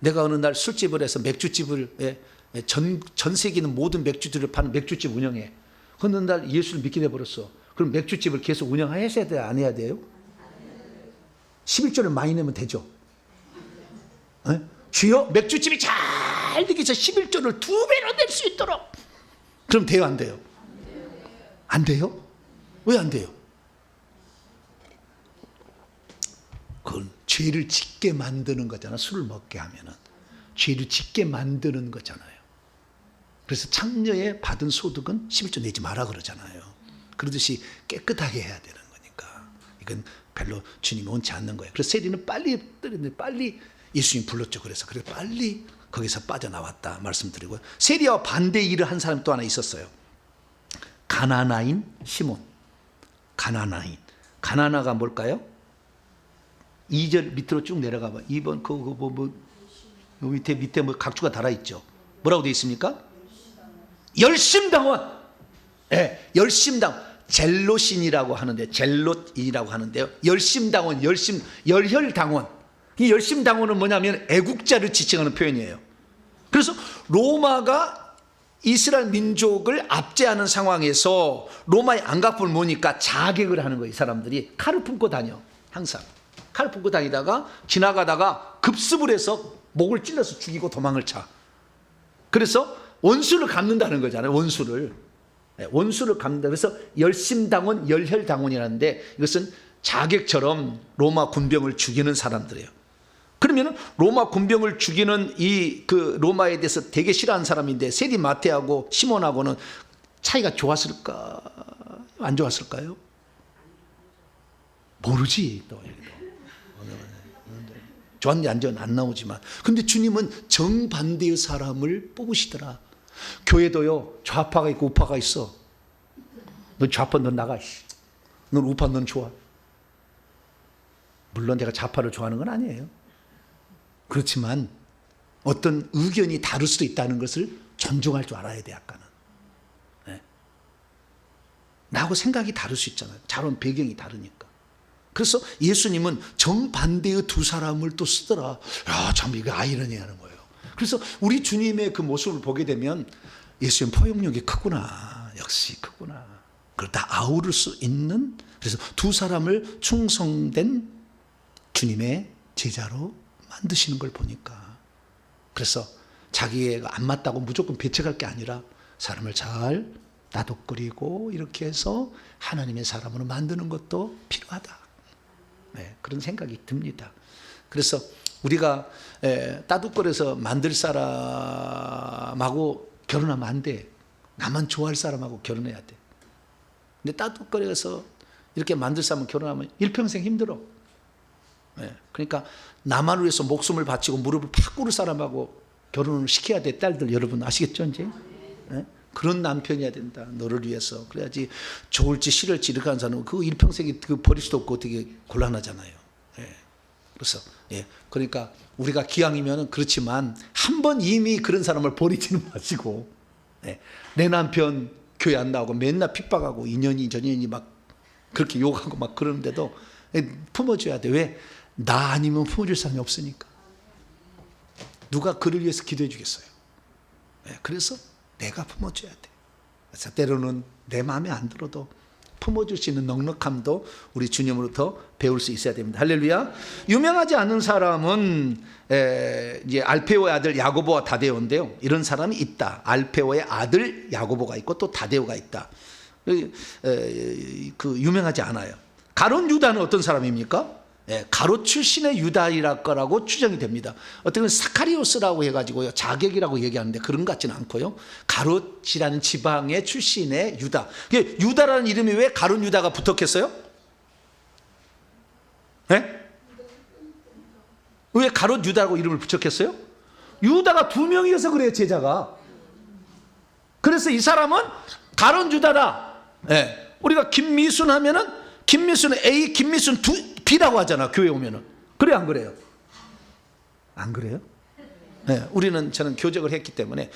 내가 어느 날 술집을 해서 맥주집을, 전 세계 있는 모든 맥주들을 파는 맥주집 운영해. 어느 날 예수를 믿게 돼버렸어. 그럼 맥주집을 계속 운영하셔야 돼요? 안 해야 돼요? 11조를 많이 내면 되죠. 네? 주여, 맥주집이 잘 되기 위해서 11조를 2배로 낼 수 있도록. 그럼 돼요, 안 돼요? 안 돼요? 왜 안 돼요? 그건 죄를 짓게 만드는 거잖아. 술을 먹게 하면은 죄를 짓게 만드는 거잖아요. 그래서 창녀에 받은 소득은 11조 내지 마라 그러잖아요. 그러듯이 깨끗하게 해야 되는 거니까 이건 별로 주님이 원치 않는 거예요. 그래서 세리는 빨리 예수님 불렀죠. 그래서 빨리 거기서 빠져나왔다 말씀드리고, 세리와 반대 일을 한 사람이 또 하나 있었어요. 가나나인 시몬. 가나나가 뭘까요? 2절 밑으로 쭉 내려가 봐. 2번 요 밑에 각주가 달아있죠. 뭐라고 되어 있습니까? 열심당원. 네, 열심당. 젤롯인이라고 하는데요. 열심당원, 열혈당원. 이 열심당원은 뭐냐면 애국자를 지칭하는 표현이에요. 그래서 로마가 이스라엘 민족을 압제하는 상황에서 로마의 안각부를 모니까 자객을 하는 거예요. 이 사람들이 칼을 품고 다녀. 항상 칼을 품고 다니다가 지나가다가 급습을 해서 목을 찔러서 죽이고 도망을 차. 그래서 원수를 갚는다는 거잖아요. 원수를 갚는다. 그래서 열심당원, 열혈당원이라는데 이것은 자객처럼 로마 군병을 죽이는 사람들이에요. 그러면 로마 군병을 죽이는 이 그 로마에 대해서 되게 싫어하는 사람인데 세리 마태하고 시몬하고는 차이가 좋았을까 안 좋았을까요? 모르지. 또 좋았는지 안 좋았는지 안 나오지만, 근데 주님은 정반대의 사람을 뽑으시더라. 교회도요, 좌파가 있고 우파가 있어. 너 좌파 넌 나가, 넌 우파 넌 좋아. 물론 제가 좌파를 좋아하는 건 아니에요. 그렇지만 어떤 의견이 다를 수도 있다는 것을 존중할 줄 알아야 돼. 약간은 나하고 생각이 다를 수 있잖아요. 자론 배경이 다르니까. 그래서 예수님은 정반대의 두 사람을 또 쓰더라. 야, 참 이거 아이러니하는 거예요. 그래서 우리 주님의 그 모습을 보게 되면 예수님 포용력이 크구나. 역시 크구나. 그걸 다 아우를 수 있는, 그래서 두 사람을 충성된 주님의 제자로 만드시는 걸 보니까, 그래서 자기가 안 맞다고 무조건 배척할 게 아니라 사람을 잘 다독거리고 이렇게 해서 하나님의 사람으로 만드는 것도 필요하다. 그런 생각이 듭니다. 그래서 우리가 따뜻거려서 만들 사람하고 결혼하면 안 돼. 나만 좋아할 사람하고 결혼해야 돼. 근데 따뜻거려서 이렇게 만들 사람하고 결혼하면 일평생 힘들어. 그러니까 나만 위해서 목숨을 바치고 무릎을 팍 꿇을 사람하고 결혼을 시켜야 돼. 딸들 여러분 아시겠죠 이제? 그런 남편이어야 된다. 너를 위해서. 그래야지 좋을지 싫을지 이렇게 하는 사람은 그 일평생이 그 버릴 수도 없고 되게 곤란하잖아요. 그래서 그러니까 우리가 기왕이면 그렇지만 한번 이미 그런 사람을 버리지는 마시고, 내 남편 교회 안 나오고 맨날 핍박하고 2년이 전년이 막 그렇게 욕하고 막 그러는데도 품어줘야 돼. 왜? 나 아니면 품어줄 사람이 없으니까. 누가 그를 위해서 기도해 주겠어요. 그래서 내가 품어줘야 돼. 그래서 때로는 내 마음에 안 들어도 품어줄 수 있는 넉넉함도 우리 주님으로부터 배울 수 있어야 됩니다. 할렐루야. 유명하지 않은 사람은 이제 알페오의 아들 야고보와 다데오인데요. 이런 사람이 있다. 알페오의 아들 야고보가 있고 또 다데오가 있다. 그 유명하지 않아요. 가룟 유다는 어떤 사람입니까? 가롯 출신의 유다이라고 추정이 됩니다. 어떤 사카리오스라고 해가지고요, 자객이라고 얘기하는데 그런 것 같지는 않고요. 가롯이라는 지방의 출신의 유다. 유다라는 이름이 왜 가롯 유다가 붙었겠어요? 왜 가롯 유다라고 이름을 붙였겠어요? 유다가 2명이어서 그래요, 제자가. 그래서 이 사람은 가롯 유다다. 우리가 김미순 하면은 김미순은 A, 김미순 B라고 하잖아, 교회 오면은. 그래요, 안 그래요? 안 그래요? 저는 교적을 했기 때문에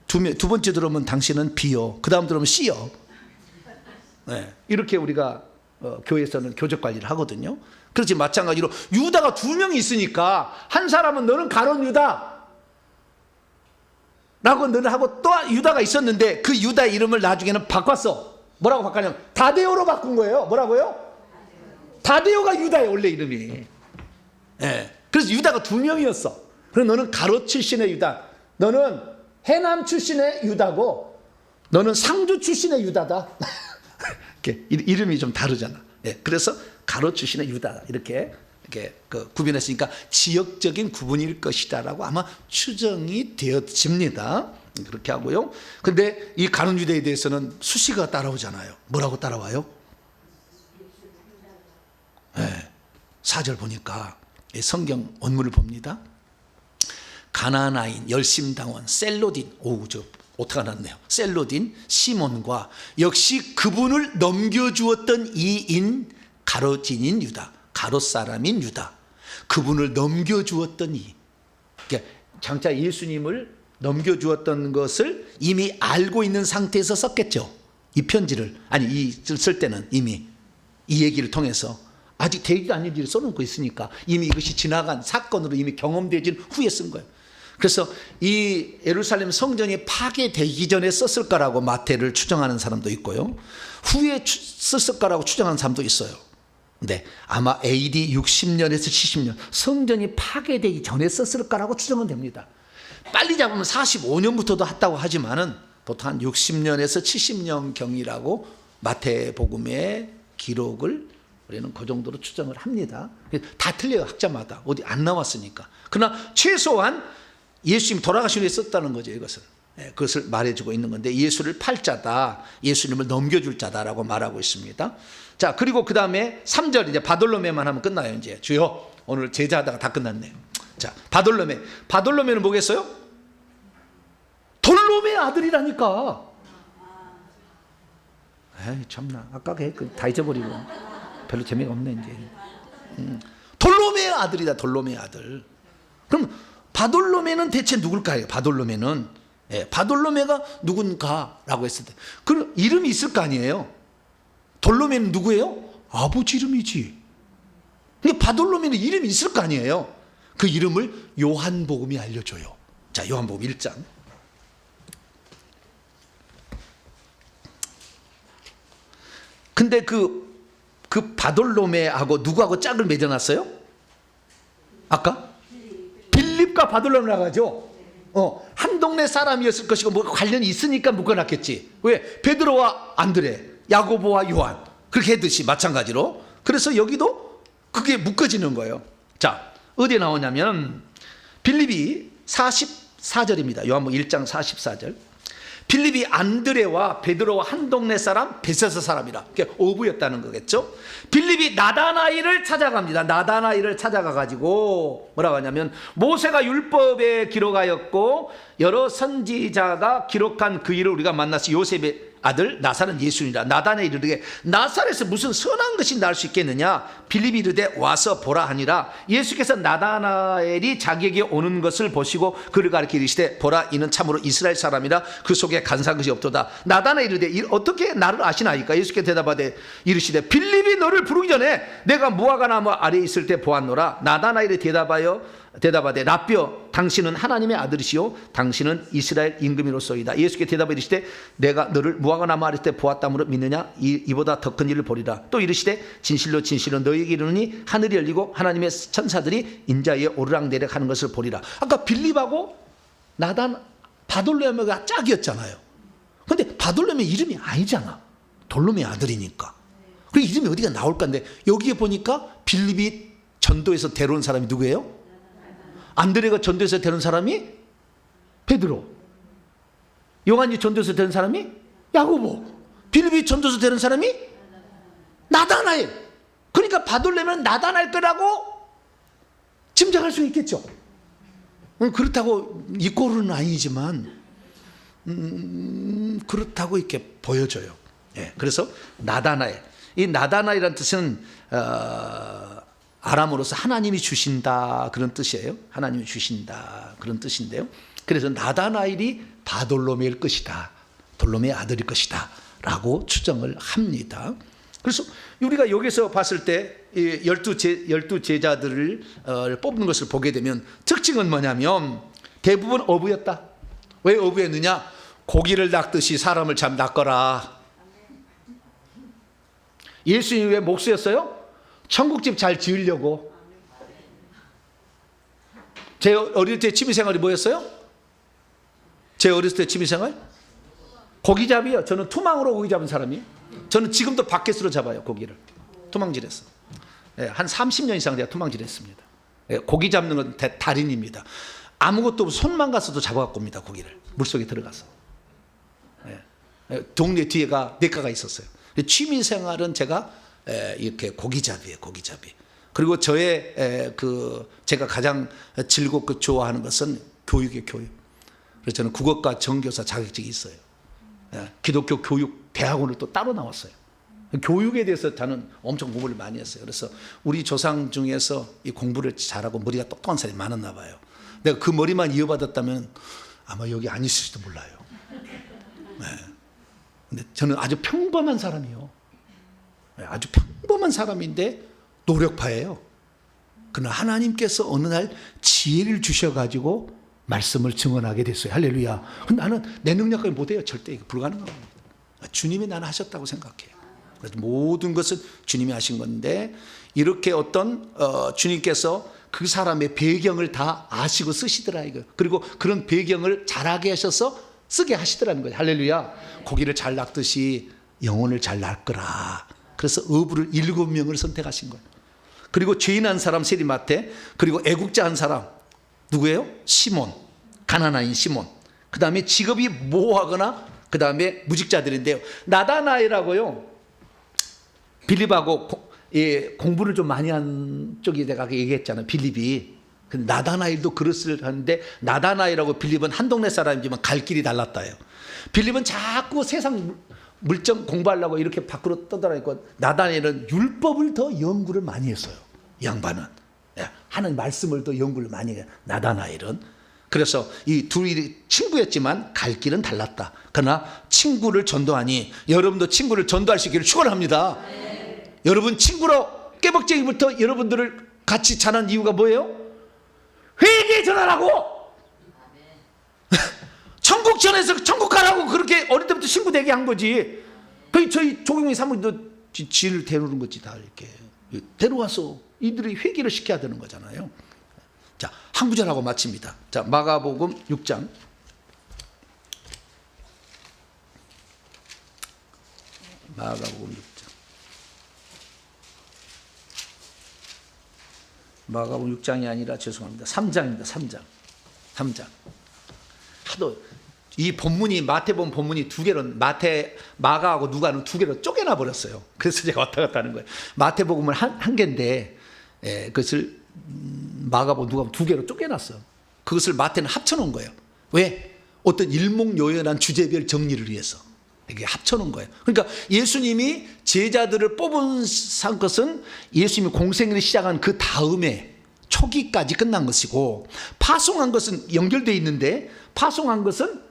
두 번째 들어오면 당신은 B요, 그 다음 들어오면 C요. 이렇게 우리가 교회에서는 교적 관리를 하거든요. 그렇지, 마찬가지로 유다가 2명이 있으니까 한 사람은 너는 가롯 유다 라고 너는 하고, 또 유다가 있었는데 그 유다 이름을 나중에는 바꿨어. 뭐라고 바꿨냐면 다데오로 바꾼 거예요. 뭐라고요? 다데오가 유다의 원래 이름이. 그래서 유다가 2명이었어. 그래서 너는 가롯 출신의 유다, 너는 해남 출신의 유다고, 너는 상주 출신의 유다다. 이렇게 이름이 좀 다르잖아. 그래서 가롯 출신의 유다 이렇게 구분했으니까 지역적인 구분일 것이다라고 아마 추정이 되어집니다. 그렇게 하고요. 근데 이 가룟 유다에 대해서는 수식어가 따라오잖아요. 뭐라고 따라와요? 4절 보니까 성경 원문을 봅니다. 가나나인, 열심당원, 셀로딘, 저 오타가 났네요. 셀로딘, 시몬과 역시 그분을 넘겨주었던 이인 가롯인인 유다, 가롯 사람인 유다, 그분을 넘겨주었던 이. 그러니까 장차 예수님을 넘겨주었던 것을 이미 알고 있는 상태에서 썼겠죠. 이 편지를, 쓸 때는 이미 이 얘기를 통해서 아직 되지도 않은 일을 써놓고 있으니까 이미 이것이 지나간 사건으로 이미 경험되진 후에 쓴 거예요. 그래서 이 예루살렘 성전이 파괴되기 전에 썼을 거라고 마태를 추정하는 사람도 있고요, 후에 썼을 거라고 추정하는 사람도 있어요. 근데 아마 AD 60년에서 70년, 성전이 파괴되기 전에 썼을 거라고 추정은 됩니다. 빨리 잡으면 45년부터도 했다고 하지만은 보통 한 60년에서 70년 경이라고 마태복음의 기록을 우리는 그 정도로 추정을 합니다. 다 틀려요, 학자마다. 어디 안 나왔으니까. 그러나 최소한 예수님이 돌아가신 후에 썼다는 거죠, 이것은. 그것을 말해주고 있는 건데, 예수를 팔자다, 예수님을 넘겨줄 자다라고 말하고 있습니다. 자, 그리고 그 다음에 3절 이제 바돌로메만 하면 끝나요. 이제 주여, 오늘 제자하다가 다 끝났네. 자, 바돌로메는 뭐겠어요? 돌로메 아들이라니까. 에이, 참나, 아까 다 잊어버리고 별로 재미가 없네 이제. 돌로메 아들이다, 돌로메 아들. 그럼 바돌로메는 대체 누굴까요? 바돌로메는, 바돌로메가 누군가라고 했을 때 그 이름이 있을 거 아니에요. 돌로메는 누구예요? 아버지 이름이지. 근데 바돌로메는 이름이 있을 거 아니에요. 그 이름을 요한복음이 알려줘요. 자, 요한복음 1장. 근데 그 바돌로메하고 누구하고 짝을 맺어놨어요? 아까? 빌립과 바돌로메 나가죠. 한 동네 사람이었을 것이고 뭐 관련이 있으니까 묶어놨겠지. 왜? 베드로와 안드레, 야고보와 요한 그렇게 했듯이 마찬가지로. 그래서 여기도 그게 묶어지는 거예요. 자, 어디에 나오냐면 빌립이 44절입니다. 요한복음 1장 44절. 빌립이 안드레와 베드로와 한 동네 사람, 베세서 사람이라. 그게 어부였다는 거겠죠. 빌립이 나다나엘을 찾아갑니다. 나다나엘을 찾아가가지고 뭐라고 하냐면, 모세가 율법에 기록하였고 여러 선지자가 기록한 그 일을 우리가 만나서 요셉의 아들 나사렛 예수니라. 나다나엘이 이르되 나사렛에서 무슨 선한 것이 날 수 있겠느냐. 빌립이 이르되 와서 보라 하니라. 예수께서 나다나엘이 자기에게 오는 것을 보시고 그를 가리켜 이르시되 보라, 이는 참으로 이스라엘 사람이라. 그 속에 간사한 것이 없도다. 나다나엘이 이르되 어떻게 나를 아시나이까. 예수께서 대답하되 이르시되 빌립이 너를 부르기 전에 내가 무화과 나무 아래에 있을 때 보았노라. 나다나엘이 대답하되 라삐여, 당신은 하나님의 아들이시요 당신은 이스라엘 임금이로소이다. 예수께 대답하여 이르시되 내가 너를 무화과 나무 아래 때 보았다므로 믿느냐. 이보다 더 큰 일을 보리라. 또 이르시되 진실로 진실로 너희에게 이르노니 하늘이 열리고 하나님의 천사들이 인자에 오르락내리락 하는 것을 보리라. 아까 빌립하고 바돌로메가 짝이었잖아요. 근데 바돌로메 이름이 아니잖아. 돌로메 아들이니까. 그 이름이 어디가 나올 건데, 여기에 보니까 빌립이 전도에서 데려온 사람이 누구예요? 안드레가 전도에서 데려온 사람이 베드로, 요한이 전도에서 데려온 사람이 야고보, 빌립이 전도에서 데려온 사람이 나다나엘. 그러니까 바돌로메는 나다나엘 거라고 짐작할 수 있겠죠. 그렇다고 이꼬르는 아니지만 그렇다고 이렇게 보여져요. 그래서 나다나엘, 이 나다나엘이라는 뜻은 아람어로서 하나님이 주신다 그런 뜻이에요. 하나님이 주신다 그런 뜻인데요. 그래서 나다나엘이 바돌로메일 것이다, 돌로메의 아들일 것이다 라고 추정을 합니다. 그래서 우리가 여기서 봤을 때 12 제자들을 뽑는 것을 보게 되면 특징은 뭐냐면 대부분 어부였다. 왜 어부였느냐? 고기를 낚듯이 사람을 참 낚거라. 예수님이 왜 목수였어요? 천국집 잘 지으려고. 제 어릴 때 취미생활이 뭐였어요? 제 어렸을 때 취미생활? 고기잡이요. 저는 투망으로 고기 잡은 사람이에요. 저는 지금도 바켓으로 잡아요, 고기를. 투망질했어. 한 30년 이상 제가 투망질했습니다. 고기 잡는 건 달인입니다. 아무것도 없어 손만 가서도 잡아갖고 옵니다, 고기를. 물속에 들어가서. 동네 뒤에가 냇가가 있었어요. 취미생활은 제가 이렇게 고기잡이에요, 고기잡이. 그리고 제가 가장 즐겁고 좋아하는 것은 교육이에요, 교육. 그래서 저는 국어과 정교사 자격증이 있어요. 기독교 교육 대학원을 또 따로 나왔어요. 교육에 대해서 저는 엄청 공부를 많이 했어요. 그래서 우리 조상 중에서 이 공부를 잘하고 머리가 똑똑한 사람이 많았나 봐요. 내가 그 머리만 이어받았다면 아마 여기 안 있을지도 몰라요. 근데 저는 아주 평범한 사람이에요. 아주 평범한 사람인데 노력파예요. 그러나 하나님께서 어느 날 지혜를 주셔가지고 말씀을 증언하게 됐어요. 할렐루야. 나는 내 능력까지 못해요. 절대 불가능합니다. 주님이 나는 하셨다고 생각해요. 그래서 모든 것은 주님이 하신 건데, 이렇게 주님께서 그 사람의 배경을 다 아시고 쓰시더라 이거. 그리고 그런 배경을 잘하게 하셔서 쓰게 하시더라는 거예요. 할렐루야. 고기를 잘 낚듯이 영혼을 잘 낚으라. 그래서 어부를 7명을 선택하신 거예요. 그리고 죄인 한 사람 세리마테, 그리고 애국자 한 사람 누구예요? 시몬, 가나나인 시몬. 그 다음에 직업이 모호하거나 그 다음에 무직자들인데요. 나다나엘하고요 빌립하고 공부를 좀 많이 한 쪽이 내가 얘기했잖아요. 빌립이. 근데 나다나엘도 그릇을 하는데 나다나엘하고 빌립은 한 동네 사람이지만 갈 길이 달랐다요. 빌립은 자꾸 세상 물정 공부하려고 이렇게 밖으로 떠돌아다니고, 나다나엘은 율법을 더 연구를 많이 했어요. 이 양반은 하는 말씀을 더 연구를 많이 해요. 나다나엘은. 그래서 이 둘이 친구였지만 갈 길은 달랐다. 그러나 친구를 전도하니 여러분도 친구를 전도할 수 있기를 축원합니다. 여러분 친구로 깨벅쟁이부터 여러분들을 같이 자는 이유가 뭐예요? 회개에 전하라고. 천국 전에서 천국 가라고 그렇게 어릴 때부터 친구 되게 한 거지. 저희 조경민 사모님도 지를 데려오는 거지. 다 이렇게 데려와서 이들이 회개를 시켜야 되는 거잖아요. 자, 한 구절하고 마칩니다. 자, 마가복음 6장. 마가복음 6장. 마가복음 6장이 아니라 죄송합니다. 3장입니다. 3장. 하도 이 본문이 마태복음 본문이 두 개로, 마가하고 누가는 두 개로 쪼개나 버렸어요. 그래서 제가 왔다 갔다 하는 거예요. 마태복음은 한 개인데 그것을 마가복음 누가복음 두 개로 쪼개놨어. 그것을 마태는 합쳐놓은 거예요. 왜? 어떤 일목요연한 주제별 정리를 위해서 이게 합쳐놓은 거예요. 그러니까 예수님이 제자들을 뽑은 것은 예수님이 공생을 시작한 그 다음에 초기까지 끝난 것이고, 파송한 것은 연결되어 있는데 파송한 것은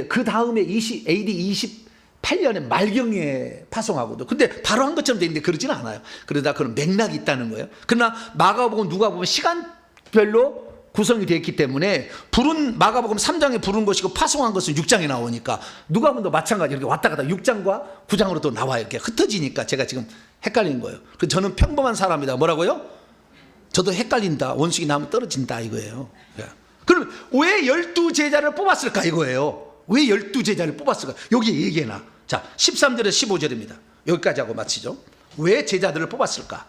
그 다음에 AD 28년에 말경에 파송하거든. 근데 바로 한 것처럼 되어 있는데 그러지는 않아요. 그러다 그런 맥락이 있다는 거예요. 그러나 마가복음 누가복음 시간별로 구성이 되어 있기 때문에 부른 마가복음 3장에 부른 것이고 파송한 것은 6장에 나오니까, 누가복음도 마찬가지 이렇게 왔다 갔다 6장과 9장으로 또 나와요. 이렇게 흩어지니까 제가 지금 헷갈린 거예요. 그래서 저는 평범한 사람이다. 뭐라고요? 저도 헷갈린다. 원숭이 나면 떨어진다 이거예요. 그럼 왜 12제자를 뽑았을까 이거예요. 왜 12제자를 뽑았을까? 여기 얘기해놔. 자, 13절에서 15절입니다. 여기까지 하고 마치죠. 왜 제자들을 뽑았을까?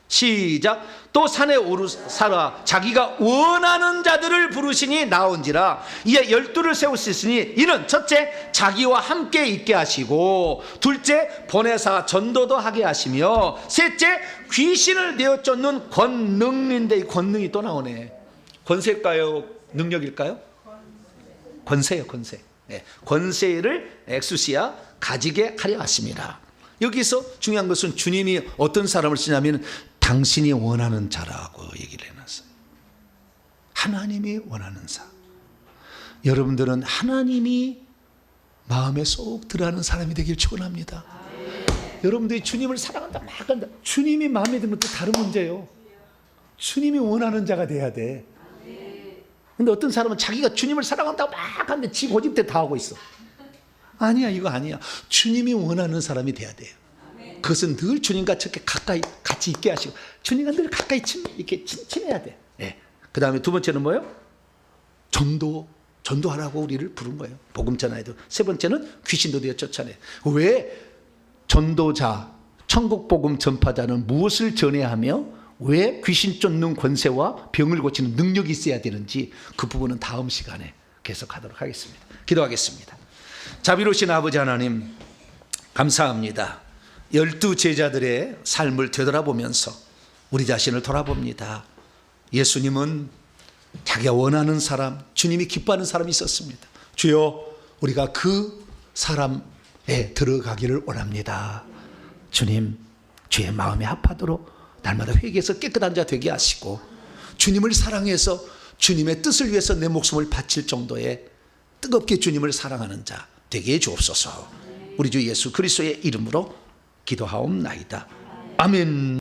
시작. 또 산에 오르사라 자기가 원하는 자들을 부르시니 나온지라. 이에 12를 세우셨으니 이는 첫째 자기와 함께 있게 하시고, 둘째 보내사 전도도 하게 하시며, 셋째 귀신을 내어 쫓는 권능인데, 이 권능이 또 나오네. 권세일까요? 능력일까요? 권세요. 권세. 네. 권세를 엑수시아 가지게 하려 하십니다. 여기서 중요한 것은 주님이 어떤 사람을 쓰냐면 당신이 원하는 자라고 얘기를 해놨어요. 하나님이 원하는 자. 여러분들은 하나님이 마음에 쏙 들어가는 사람이 되길 축원합니다. 여러분들이 주님을 사랑한다 막 한다. 주님이 마음에 들면 또 다른 문제예요. 주님이 원하는 자가 돼야 돼. 근데 어떤 사람은 자기가 주님을 사랑한다고 막 하는데 지 고집대로 다 하고 있어. 아니야, 이거 아니야. 주님이 원하는 사람이 돼야 돼요. 그것은 늘 주님과 저렇게 가까이 같이 있게 하시고, 주님과 늘 가까이 이렇게 친해야 돼. 네. 그 다음에 두 번째는 뭐예요? 전도하라고 우리를 부른 거예요. 복음 전하야 돼. 세 번째는 귀신도 되어 쫓아내. 왜 전도자, 천국 복음 전파자는 무엇을 전해야 하며 왜 귀신 쫓는 권세와 병을 고치는 능력이 있어야 되는지, 그 부분은 다음 시간에 계속하도록 하겠습니다. 기도하겠습니다. 자비로우신 아버지 하나님, 감사합니다. 12제자들의 삶을 되돌아보면서 우리 자신을 돌아봅니다. 예수님은 자기가 원하는 사람, 주님이 기뻐하는 사람이 있었습니다. 주여, 우리가 그 사람에 들어가기를 원합니다. 주님, 주의 마음에 합하도록 날마다 회개해서 깨끗한 자 되게 하시고, 주님을 사랑해서 주님의 뜻을 위해서 내 목숨을 바칠 정도의 뜨겁게 주님을 사랑하는 자 되게 해 주옵소서. 우리 주 예수 그리스도의 이름으로 기도하옵나이다. 아멘.